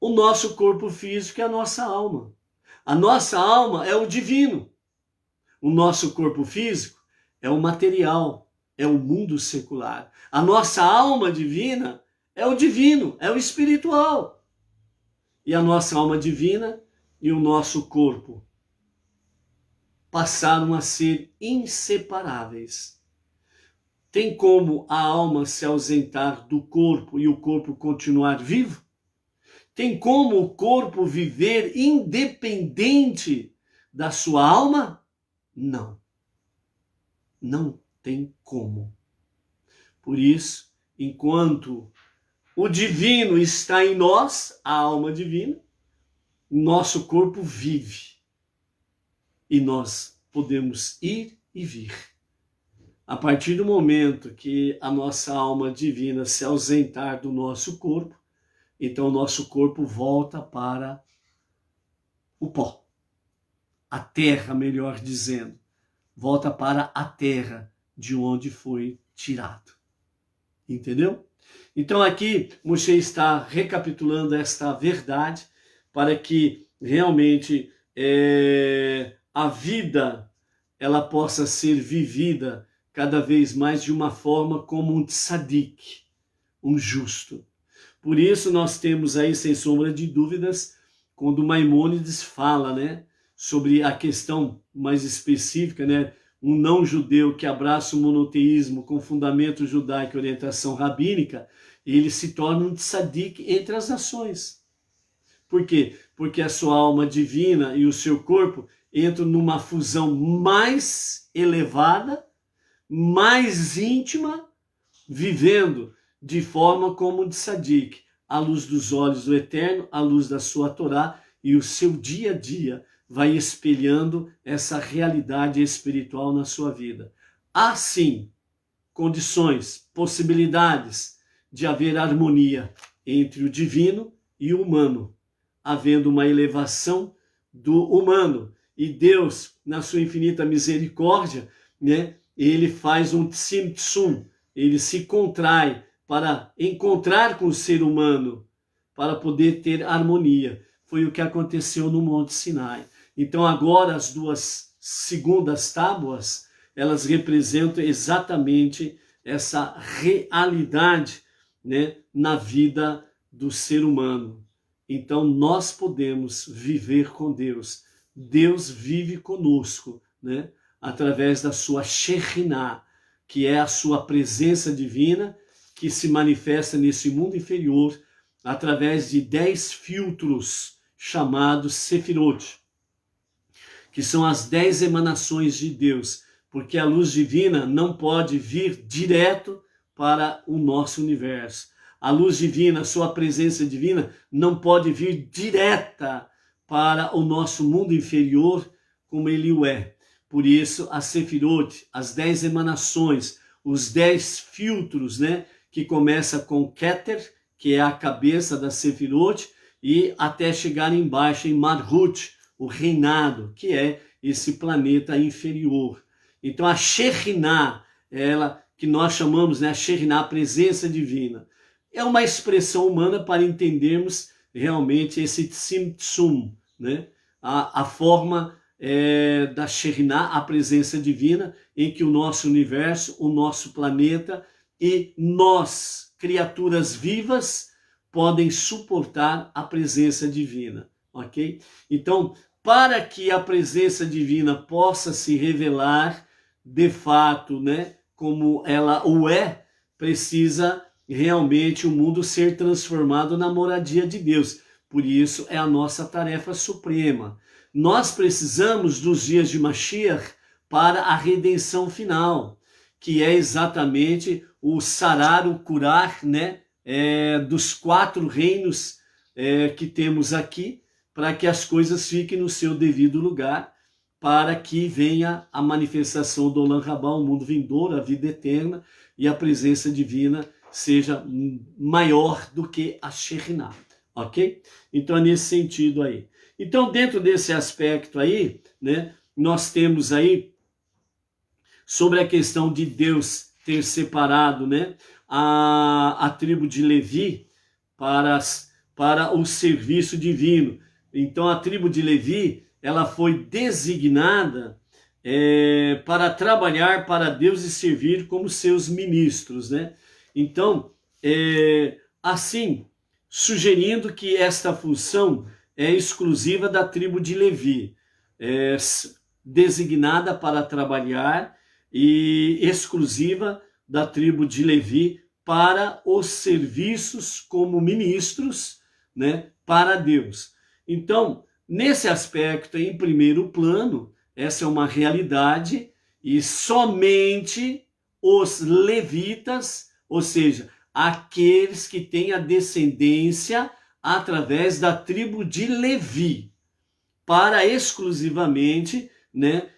O nosso corpo físico é a nossa alma. A nossa alma é o divino. O nosso corpo físico é o material, é o mundo secular. A nossa alma divina é o divino, é o espiritual. E a nossa alma divina e o nosso corpo passaram a ser inseparáveis. Tem como a alma se ausentar do corpo e o corpo continuar vivo? Tem como o corpo viver independente da sua alma? Não. Não tem como. Por isso, enquanto o divino está em nós, a alma divina, nosso corpo vive. E nós podemos ir e vir. A partir do momento que a nossa alma divina se ausentar do nosso corpo, então o nosso corpo volta para o pó. A terra, melhor dizendo. Volta para a terra de onde foi tirado. Entendeu? Então aqui Moshe está recapitulando esta verdade para que realmente a vida ela possa ser vivida cada vez mais de uma forma como um tzadik, um justo. Por isso nós temos aí, sem sombra de dúvidas, quando Maimônides fala, né, sobre a questão mais específica, né, um não-judeu que abraça o monoteísmo com fundamento judaico e orientação rabínica, ele se torna um tzadik entre as nações. Por quê? Porque a sua alma divina e o seu corpo entram numa fusão mais elevada, mais íntima, vivendo de forma como um tzadik, à luz dos olhos do Eterno, à luz da sua Torá, e o seu dia a dia vai espelhando essa realidade espiritual na sua vida. Há sim condições, possibilidades de haver harmonia entre o divino e o humano, havendo uma elevação do humano. E Deus, na sua infinita misericórdia, né, ele faz um tzimtzum, ele se contrai para encontrar com o ser humano, para poder ter harmonia. foi o que aconteceu no Monte Sinai. Então agora as duas segundas tábuas, elas representam exatamente essa realidade, né, na vida do ser humano. Então nós podemos viver com Deus. Deus vive conosco, né, através da sua Shekhinah, que é a sua presença divina, que se manifesta nesse mundo inferior através de 10 filtros chamados Sefirot, que são as 10 emanações de Deus, porque a luz divina não pode vir direto para o nosso universo. A luz divina, a sua presença divina, não pode vir direta para o nosso mundo inferior como ele o é. Por isso, a Sefirot, as 10 emanações, os 10 filtros, né, que começa com Keter, que é a cabeça da Sefirot, e até chegar embaixo em Malhut, o reinado, que é esse planeta inferior. Então a Shekhinah, ela que nós chamamos, né, a Shekhinah, a presença divina, é uma expressão humana para entendermos realmente esse Tzimtzum, né, a forma da Shekhinah, a presença divina, em que o nosso universo, o nosso planeta e nós, criaturas vivas, podem suportar a presença divina, ok? Então, para que a presença divina possa se revelar de fato, né, como ela o é, precisa realmente o mundo ser transformado na moradia de Deus. Por isso é a nossa tarefa suprema. Nós precisamos dos dias de Mashiach para a redenção final, que é exatamente o sarar, o curar, né, dos 4 reinos que temos aqui, para que as coisas fiquem no seu devido lugar, para que venha a manifestação do Olam Rabá, o mundo vindouro, a vida eterna, e a presença divina seja maior do que a Shekhinah, ok? Então é nesse sentido aí. Então dentro desse aspecto aí, né, nós temos aí sobre a questão de Deus ter separado, né, a tribo de Levi para o serviço divino. Então a tribo de Levi, ela foi designada para trabalhar para Deus e servir como seus ministros, né? Então, assim, sugerindo que esta função é exclusiva da tribo de Levi, designada para trabalhar e exclusiva da tribo de Levi para os serviços como ministros, né, para Deus. Então, nesse aspecto, em primeiro plano, essa é uma realidade e somente os levitas, ou seja, aqueles que têm a descendência através da tribo de Levi, para exclusivamente, né,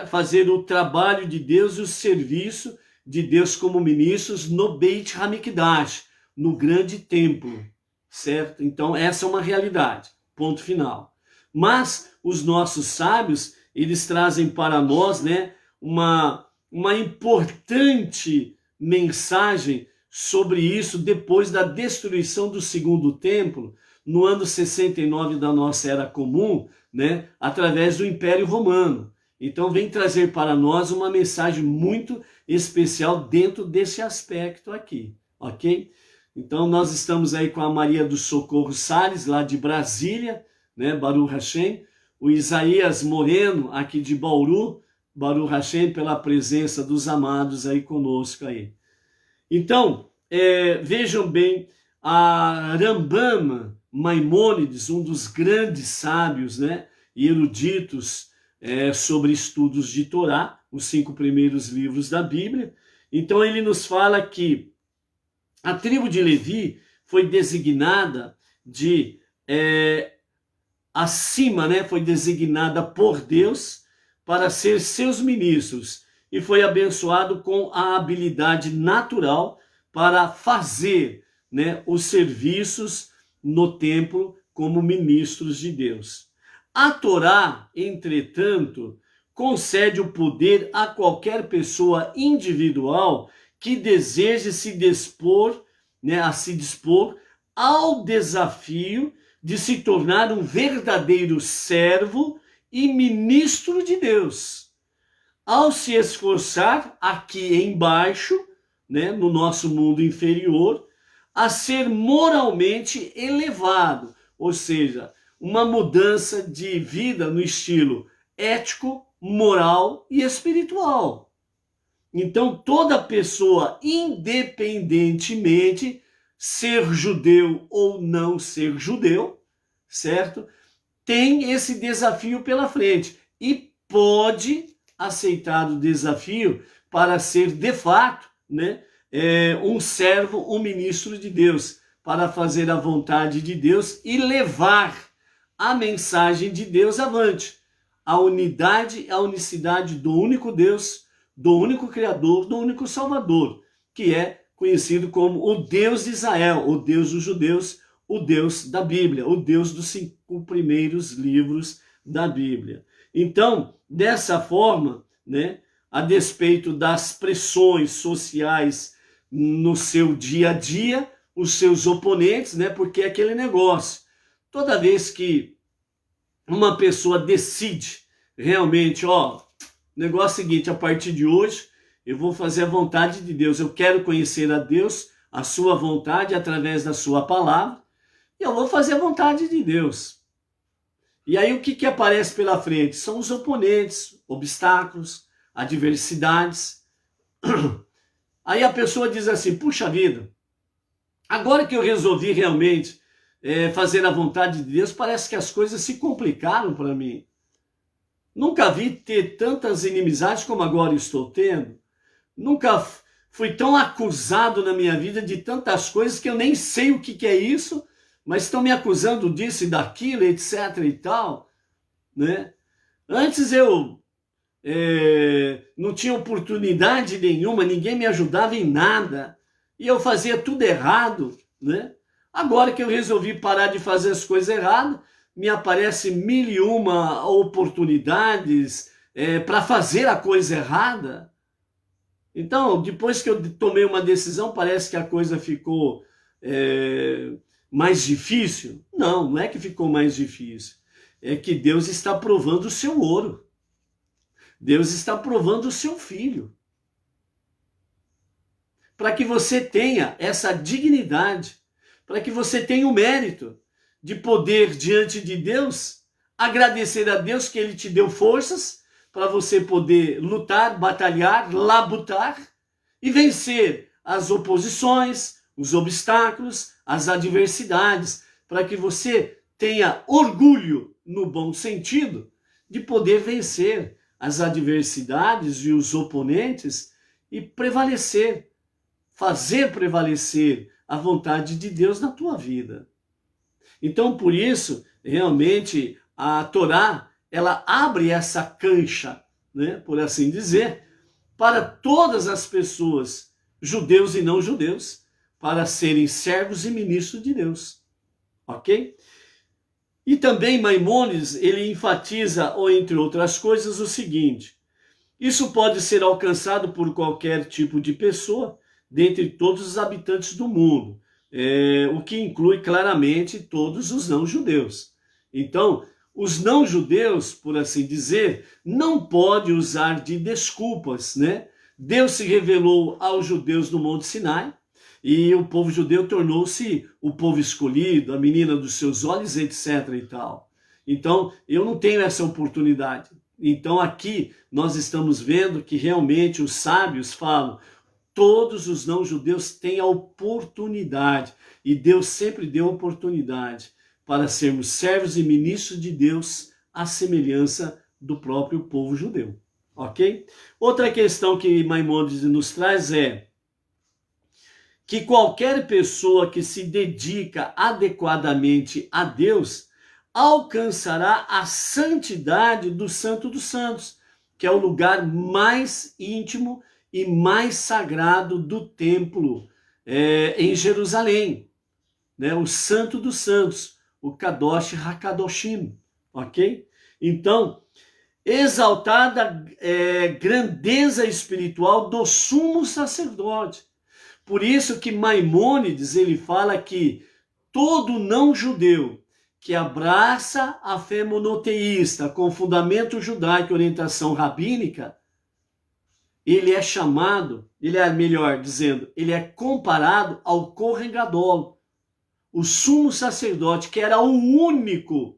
fazer o trabalho de Deus e o serviço de Deus como ministros no Beit HaMikdash, no grande templo, certo? Então essa é uma realidade, ponto final. Mas os nossos sábios, eles trazem para nós, né, uma importante mensagem sobre isso depois da destruição do segundo templo, no ano 69 da nossa era comum, né, através do Império Romano. Então vem trazer para nós uma mensagem muito especial dentro desse aspecto aqui, ok? Então nós estamos aí com a Maria do Socorro Salles, lá de Brasília, né, Baruch Hashem, o Isaías Moreno, aqui de Bauru, Baruch Hashem, pela presença dos amados aí conosco aí. Então, vejam bem, a Rambam Maimônides, um dos grandes sábios, né, e eruditos sobre estudos de Torá, os 5 primeiros livros da Bíblia. Então ele nos fala que a tribo de Levi foi designada acima, né, foi designada por Deus para ser seus ministros e foi abençoado com a habilidade natural para fazer, né, os serviços no templo como ministros de Deus. A Torá, entretanto, concede o poder a qualquer pessoa individual que deseje se dispor, né, a se dispor ao desafio de se tornar um verdadeiro servo e ministro de Deus. Ao se esforçar aqui embaixo, né, no nosso mundo inferior, a ser moralmente elevado, ou seja, uma mudança de vida no estilo ético, moral e espiritual. Então, toda pessoa, independentemente ser judeu ou não ser judeu, certo? Tem esse desafio pela frente e pode aceitar o desafio para ser de fato, né, um servo, um ministro de Deus, para fazer a vontade de Deus e levar a mensagem de Deus avante. A unidade, a unicidade do único Deus, do único Criador, do único Salvador, que é conhecido como o Deus de Israel, o Deus dos judeus, o Deus da Bíblia, o Deus dos 5 primeiros livros da Bíblia. Então, dessa forma, né, a despeito das pressões sociais no seu dia a dia, os seus oponentes, né, porque é aquele negócio. Toda vez que uma pessoa decide realmente, negócio é o seguinte, a partir de hoje eu vou fazer a vontade de Deus, eu quero conhecer a Deus, a sua vontade através da sua palavra, e eu vou fazer a vontade de Deus. E aí o que aparece pela frente? São os oponentes, obstáculos, adversidades. Aí a pessoa diz assim, puxa vida, agora que eu resolvi realmente fazer a vontade de Deus, parece que as coisas se complicaram para mim. Nunca vi ter tantas inimizades como agora estou tendo. Nunca fui tão acusado na minha vida de tantas coisas que eu nem sei o que é isso, mas estão me acusando disso e daquilo, etc e tal, né? Antes eu não tinha oportunidade nenhuma, ninguém me ajudava em nada, e eu fazia tudo errado, né? Agora que eu resolvi parar de fazer as coisas erradas, me aparece 1001 oportunidades para fazer a coisa errada. Então, depois que eu tomei uma decisão, parece que a coisa ficou mais difícil. Não é que ficou mais difícil. É que Deus está provando o seu ouro. Deus está provando o seu filho. Para que você tenha essa dignidade, para que você tenha o mérito de poder, diante de Deus, agradecer a Deus que Ele te deu forças para você poder lutar, batalhar, labutar e vencer as oposições, os obstáculos, as adversidades, para que você tenha orgulho, no bom sentido, de poder vencer as adversidades e os oponentes e prevalecer, fazer prevalecer a vontade de Deus na tua vida. Então, por isso, realmente, a Torá, ela abre essa cancha, né, por assim dizer, para todas as pessoas, judeus e não judeus, para serem servos e ministros de Deus. Ok? E também Maimônides, ele enfatiza, ou entre outras coisas, o seguinte: isso pode ser alcançado por qualquer tipo de pessoa, dentre todos os habitantes do mundo, o que inclui claramente todos os não-judeus. Então, os não-judeus, por assim dizer, não podem usar de desculpas, né? Deus se revelou aos judeus no Monte Sinai, e o povo judeu tornou-se o povo escolhido, a menina dos seus olhos, etc. e tal. Então, eu não tenho essa oportunidade. Então, aqui nós estamos vendo que realmente os sábios falam: todos os não-judeus têm a oportunidade, e Deus sempre deu oportunidade para sermos servos e ministros de Deus, à semelhança do próprio povo judeu. Ok? Outra questão que Maimônides nos traz é que qualquer pessoa que se dedica adequadamente a Deus alcançará a santidade do Santo dos Santos, que é o lugar mais íntimo e mais sagrado do templo em Jerusalém, né? O Santo dos Santos, o Kadosh HaKadoshim, ok? Então, exaltada grandeza espiritual do sumo sacerdote. Por isso que Maimônides, ele fala que todo não-judeu que abraça a fé monoteísta com fundamento judaico e orientação rabínica, ele é chamado, melhor dizendo, ele é comparado ao Kohen Gadol, o sumo sacerdote, que era o único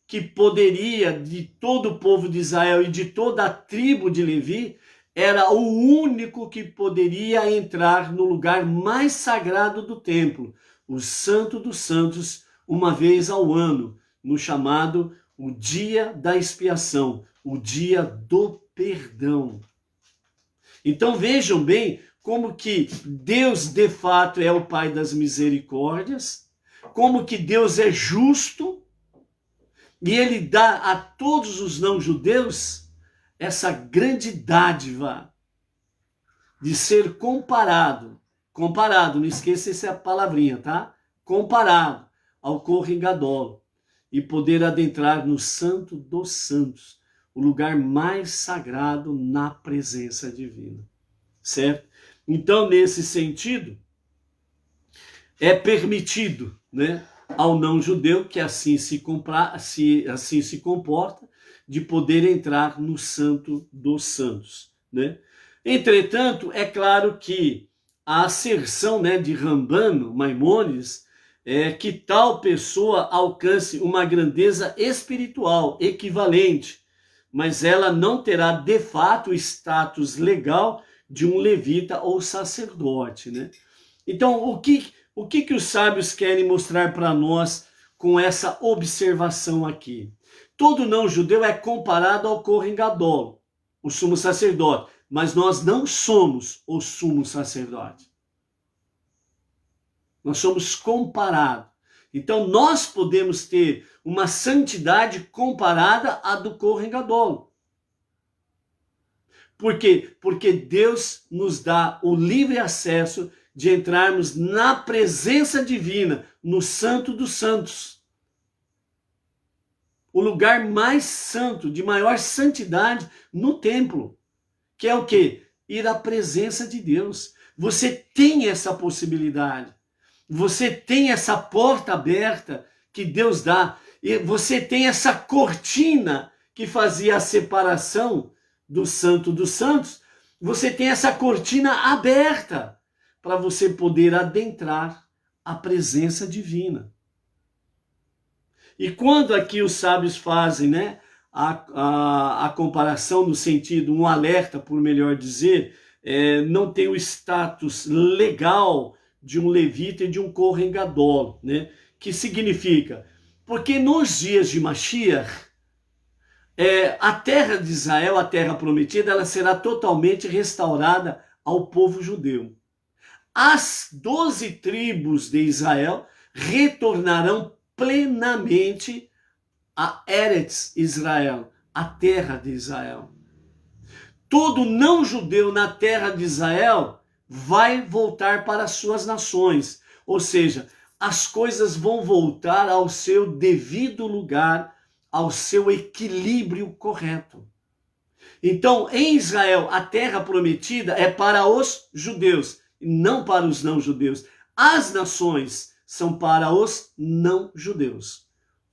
que poderia, de todo o povo de Israel e de toda a tribo de Levi, era o único que poderia entrar no lugar mais sagrado do templo, o Santo dos Santos, uma vez ao ano, no chamado o dia da expiação, o dia do perdão. Então vejam bem como que Deus de fato é o Pai das misericórdias, como que Deus é justo, e ele dá a todos os não-judeus essa grande dádiva de ser comparado, não esqueça essa palavrinha, tá? Comparado ao Kohen Gadol e poder adentrar no Santo dos Santos, o lugar mais sagrado na presença divina, certo? Então, nesse sentido, é permitido, né, ao não-judeu que assim se comporta, de poder entrar no Santo dos Santos, né? Entretanto, é claro que a asserção, né, de Rambano, Maimônides, é que tal pessoa alcance uma grandeza espiritual equivalente, mas ela não terá de fato o status legal de um levita ou sacerdote, né? Então, o que os sábios querem mostrar para nós com essa observação aqui? Todo não-judeu é comparado ao Kohen Gadol, o sumo sacerdote, mas nós não somos o sumo sacerdote. Nós somos comparados. Então, nós podemos ter uma santidade comparada à do Kohen Gadol. Por quê? Porque Deus nos dá o livre acesso de entrarmos na presença divina, no Santo dos Santos. O lugar mais santo, de maior santidade no templo. Que é o quê? Ir à presença de Deus. Você tem essa possibilidade. Você tem essa porta aberta que Deus dá. E você tem essa cortina que fazia a separação do Santo dos Santos. Você tem essa cortina aberta para você poder adentrar a presença divina. E quando aqui os sábios fazem, né, a comparação no sentido, um alerta, por melhor dizer, não tem o status legal de um levita e de um Kohen Gadol, né? Que significa, porque nos dias de Mashiach, a terra de Israel, a terra prometida, ela será totalmente restaurada ao povo judeu. As 12 tribos de Israel retornarão plenamente a Eretz Israel, a terra de Israel. Todo não-judeu na terra de Israel vai voltar para as suas nações, ou seja, as coisas vão voltar ao seu devido lugar, ao seu equilíbrio correto. Então, em Israel, a terra prometida é para os judeus, e não para os não-judeus. As nações são para os não-judeus.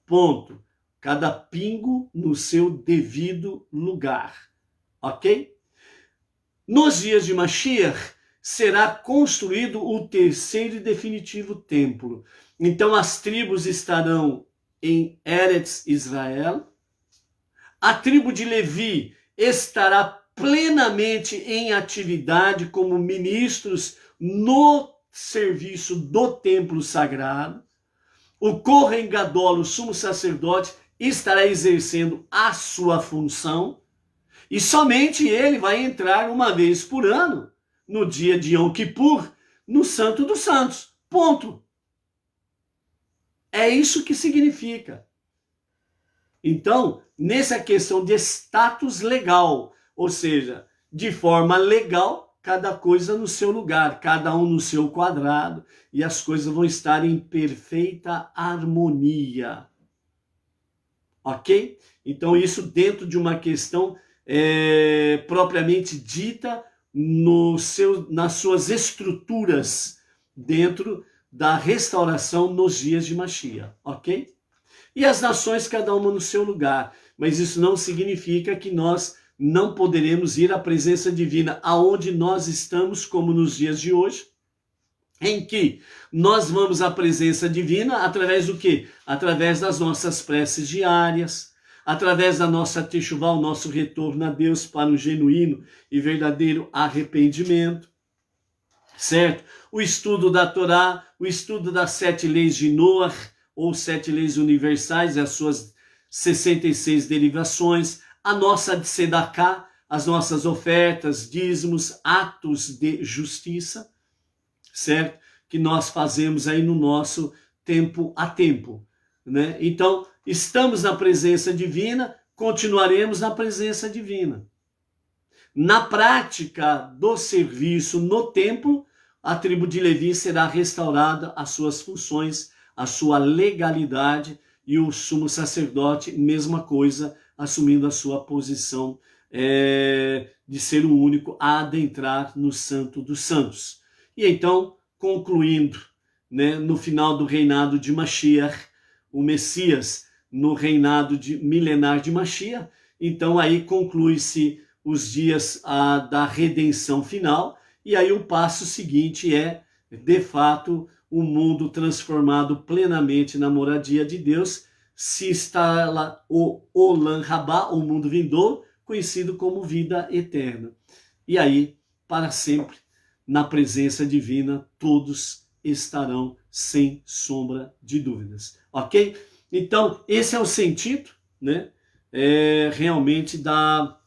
Ponto. Cada pingo no seu devido lugar. Ok? Nos dias de Mashiach, será construído o terceiro e definitivo templo. Então as tribos estarão em Eretz Israel. A tribo de Levi estará plenamente em atividade como ministros no serviço do templo sagrado. O Kohen Gadol, o sumo sacerdote, estará exercendo a sua função e somente ele vai entrar uma vez por ano, no dia de Yom Kippur, no Santo dos Santos. Ponto. É isso que significa. Então, nessa questão de status legal, ou seja, de forma legal, cada coisa no seu lugar, cada um no seu quadrado, e as coisas vão estar em perfeita harmonia. Ok? Então, isso dentro de uma questão propriamente dita nas suas estruturas, dentro da restauração nos dias de Mashiach. Ok? E as nações, cada uma no seu lugar. Mas isso não significa que nós não poderemos ir à presença divina aonde nós estamos, como nos dias de hoje, em que nós vamos à presença divina através do quê? Através das nossas preces diárias, através da nossa techuvá, o nosso retorno a Deus para um genuíno e verdadeiro arrependimento, certo? O estudo da Torá, o estudo das 7 leis de Noah, ou 7 leis universais e as suas 66 derivações, a nossa tzedakah, as nossas ofertas, dízimos, atos de justiça, certo? Que nós fazemos aí no nosso tempo a tempo, né? Então, estamos na presença divina, continuaremos na presença divina. Na prática do serviço no templo, a tribo de Levi será restaurada às suas funções, à sua legalidade, e o sumo sacerdote, mesma coisa, assumindo a sua posição de ser o único a adentrar no Santo dos Santos. E então, concluindo, né, no final do reinado de Mashiach, o Messias, no reinado milenar de Mashiach, então aí conclui-se os dias da redenção final, e aí o passo seguinte é, de fato, o mundo transformado plenamente na moradia de Deus, se instala o Olam Rabá, o mundo vindouro, conhecido como vida eterna. E aí, para sempre, na presença divina, todos estarão sem sombra de dúvidas, ok? Então, esse é o sentido, né, realmente da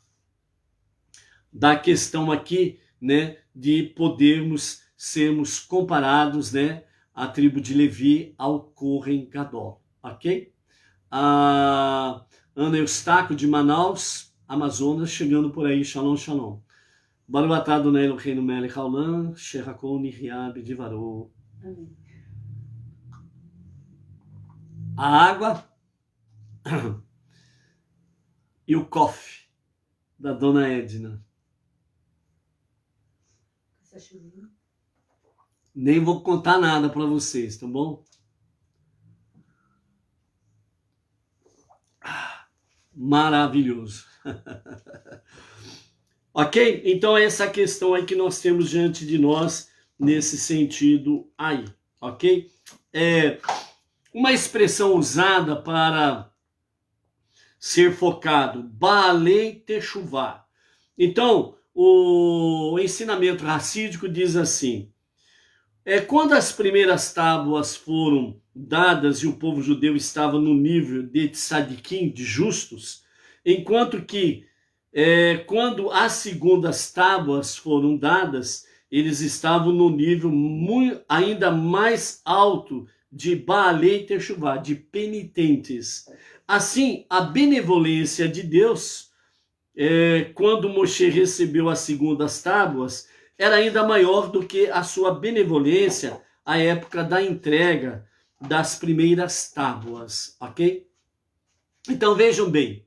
questão aqui, né, de podermos sermos comparados, né, a tribo de Levi ao Kohen Gadol, ok? A Ana Eustáquio de Manaus, Amazonas, chegando por aí, shalom, shalom. Baruch atah Adonai Eloheinu melech haolam, shehakol nihya b'divaro. A água e o coffee da Dona Edna. Nem vou contar nada para vocês, tá bom? Maravilhoso. Ok? Então é essa questão aí que nós temos diante de nós nesse sentido aí, ok? Uma expressão usada para ser focado, Baalei Teshuvá. Então, o ensinamento racídico diz assim, quando as primeiras tábuas foram dadas e o povo judeu estava no nível de tzadikim, de justos, enquanto que quando as segundas tábuas foram dadas, eles estavam no nível ainda mais alto de Baalei Teshuvá, de penitentes. Assim, a benevolência de Deus, quando Moshe recebeu as segundas tábuas, era ainda maior do que a sua benevolência à época da entrega das primeiras tábuas, ok? Então vejam bem,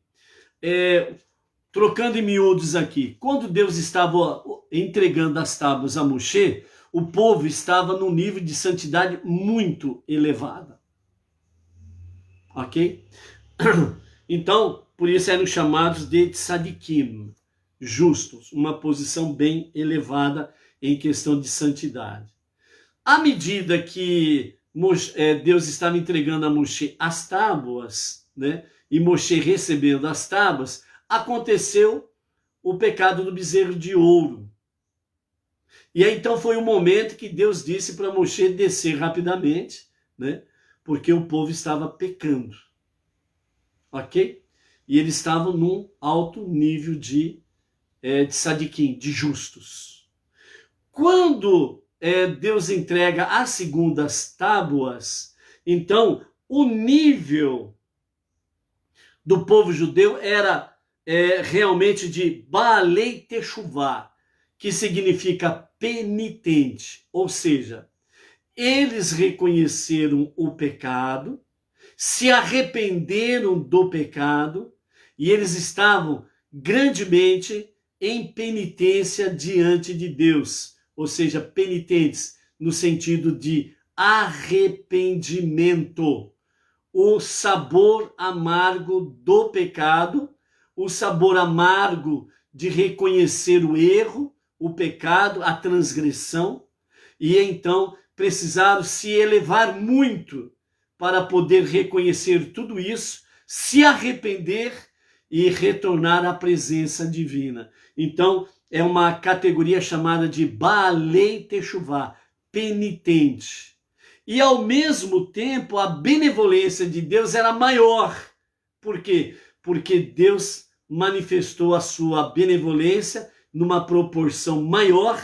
trocando em miúdos aqui, quando Deus estava entregando as tábuas a Moshe, o povo estava num nível de santidade muito elevada, ok? Então, por isso eram chamados de tzadikim, justos, uma posição bem elevada em questão de santidade. À medida que Deus estava entregando a Moshe as tábuas, né, e Moshe recebendo as tábuas, aconteceu o pecado do bezerro de ouro. E aí então foi o momento que Deus disse para Moshe descer rapidamente, né, porque o povo estava pecando, ok? E eles estavam num alto nível de tzadikim, de justos. Quando Deus entrega as segundas tábuas, então o nível do povo judeu era realmente de Baalei Teshuvá, que significa penitente, ou seja, eles reconheceram o pecado, se arrependeram do pecado e eles estavam grandemente em penitência diante de Deus, ou seja, penitentes no sentido de arrependimento. o sabor amargo do pecado, o sabor amargo de reconhecer o erro, o pecado, a transgressão, e então precisaram se elevar muito para poder reconhecer tudo isso, se arrepender e retornar à presença divina. Então, é uma categoria chamada de Baalei Teshuvá, penitente. E ao mesmo tempo, a benevolência de Deus era maior. Por quê? Porque Deus manifestou a sua benevolência numa proporção maior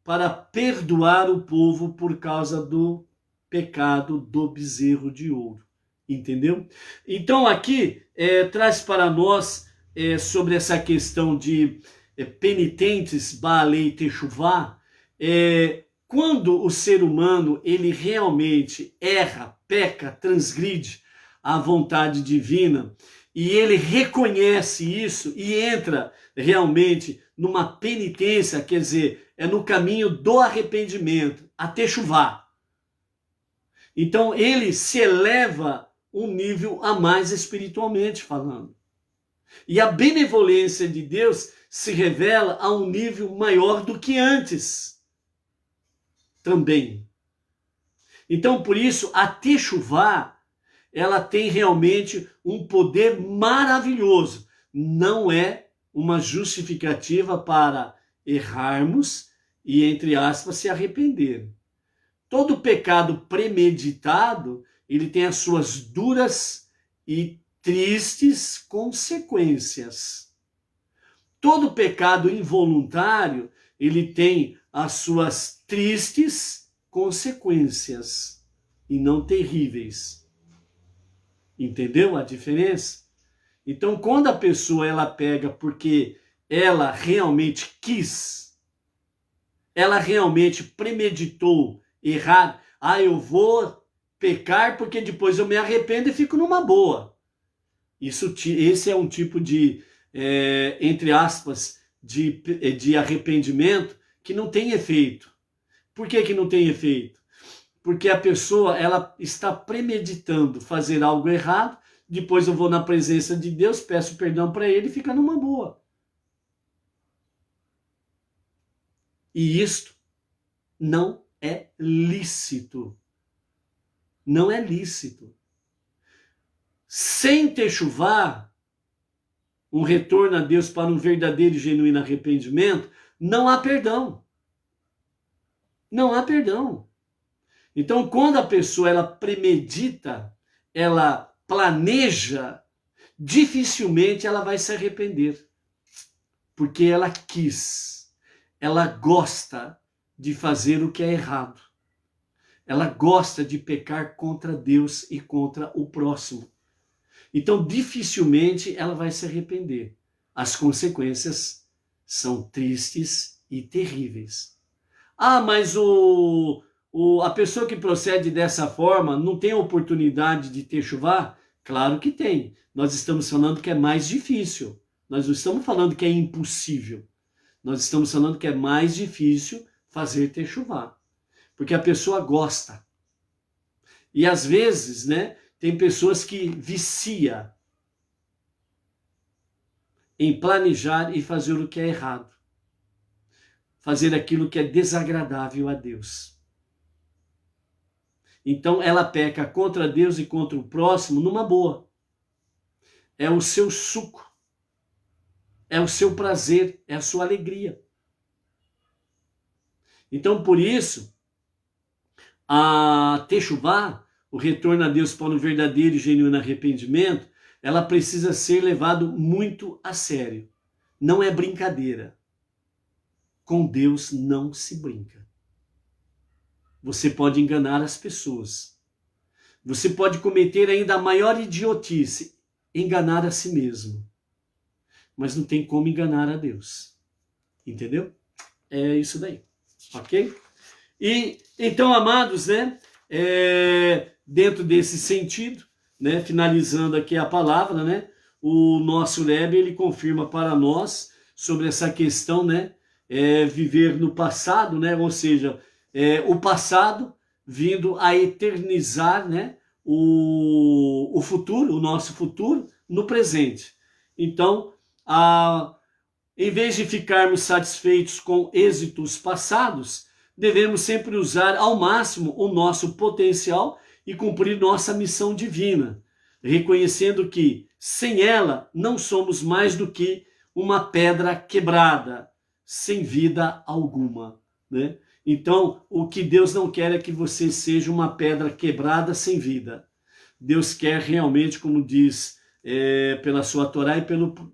para perdoar o povo por causa do pecado do bezerro de ouro. Entendeu? Então aqui traz para nós sobre essa questão de penitentes, Baalei Teshuvá, quando o ser humano ele realmente erra, peca, transgride a vontade divina, e ele reconhece isso e entra realmente numa penitência, quer dizer, é no caminho do arrependimento, a Teshuvá. Então ele se eleva um nível a mais espiritualmente falando. E a benevolência de Deus se revela a um nível maior do que antes também. Então, por isso, a Teshuvá, ela tem realmente um poder maravilhoso. Não é uma justificativa para errarmos e, entre aspas, se arrepender. Todo pecado premeditado, ele tem as suas duras e tristes consequências. Todo pecado involuntário, ele tem as suas tristes consequências e não terríveis. Entendeu a diferença? Então, quando a pessoa ela pega porque ela realmente quis, ela realmente premeditou errar, eu vou pecar porque depois eu me arrependo e fico numa boa. Esse é um tipo de, entre aspas, de arrependimento que não tem efeito. Por que não tem efeito? Porque a pessoa ela está premeditando fazer algo errado, depois eu vou na presença de Deus, peço perdão para ele e fica numa boa. E isto não é lícito. Não é lícito. Sem Teshuvá, um retorno a Deus para um verdadeiro e genuíno arrependimento, não há perdão. Não há perdão. Então, quando a pessoa ela premedita, ela planeja, dificilmente ela vai se arrepender. Porque ela quis, ela gosta de fazer o que é errado. Ela gosta de pecar contra Deus e contra o próximo. Então, dificilmente ela vai se arrepender. As consequências são tristes e terríveis. Mas a pessoa que procede dessa forma não tem oportunidade de Teshuvá? Claro que tem. Nós estamos falando que é mais difícil. Nós não estamos falando que é impossível. Nós estamos falando que é mais difícil fazer Teshuvá. Porque a pessoa gosta. E às vezes, tem pessoas que viciam em planejar e fazer o que é errado. Fazer aquilo que é desagradável a Deus. Então ela peca contra Deus e contra o próximo numa boa. É o seu suco. É o seu prazer, é a sua alegria. Então por isso, a Teshuvá, o retorno a Deus para um verdadeiro e genuíno arrependimento, ela precisa ser levado muito a sério. Não é brincadeira. Com Deus não se brinca. Você pode enganar as pessoas. Você pode cometer ainda a maior idiotice, enganar a si mesmo. Mas não tem como enganar a Deus. Entendeu? É isso daí. Ok? E então, amados, dentro desse sentido, finalizando aqui a palavra, o nosso Rebbe, ele confirma para nós sobre essa questão, viver no passado, ou seja, o passado vindo a eternizar, o futuro, o nosso futuro, no presente. Então, em vez de ficarmos satisfeitos com êxitos passados, devemos sempre usar ao máximo o nosso potencial e cumprir nossa missão divina, reconhecendo que, sem ela, não somos mais do que uma pedra quebrada, sem vida alguma, né? Então, o que Deus não quer é que você seja uma pedra quebrada sem vida. Deus quer realmente, como diz pela sua Torá e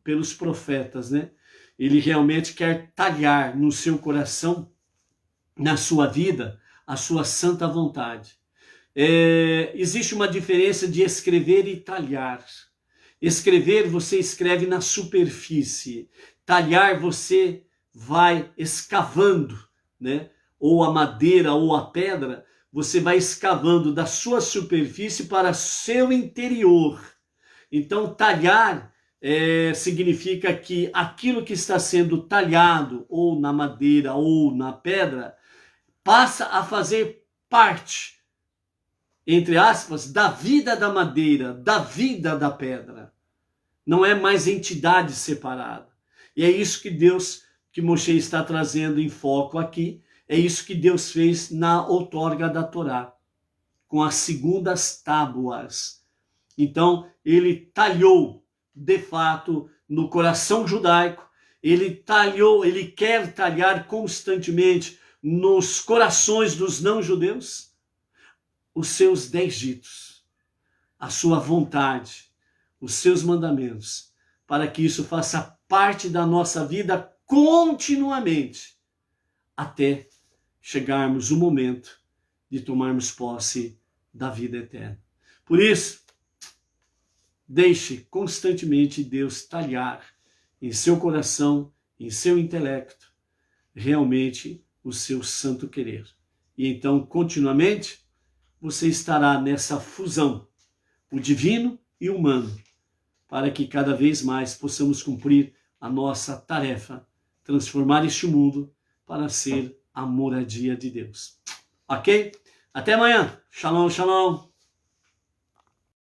pelos profetas, né? Ele realmente quer talhar no seu coração, na sua vida, a sua santa vontade. Existe uma diferença de escrever e talhar. Escrever, você escreve na superfície. Talhar, você vai escavando, né? Ou a madeira ou a pedra, você vai escavando da sua superfície para seu interior. Então, talhar significa que aquilo que está sendo talhado, ou na madeira ou na pedra, passa a fazer parte, entre aspas, da vida da madeira, da vida da pedra. Não é mais entidade separada. E é isso que Moshe está trazendo em foco aqui. É isso que Deus fez na outorga da Torá, com as segundas tábuas. Então, ele talhou, de fato, no coração judaico, ele quer talhar constantemente nos corações dos não-judeus os seus 10 ditos, a sua vontade, os seus mandamentos, para que isso faça parte da nossa vida continuamente, até chegarmos o momento de tomarmos posse da vida eterna. Por isso, deixe constantemente Deus talhar em seu coração, em seu intelecto, realmente o seu santo querer. E então, continuamente, você estará nessa fusão, o divino e o humano, para que cada vez mais possamos cumprir a nossa tarefa, transformar este mundo para ser a moradia de Deus. Ok? Até amanhã. Shalom, shalom.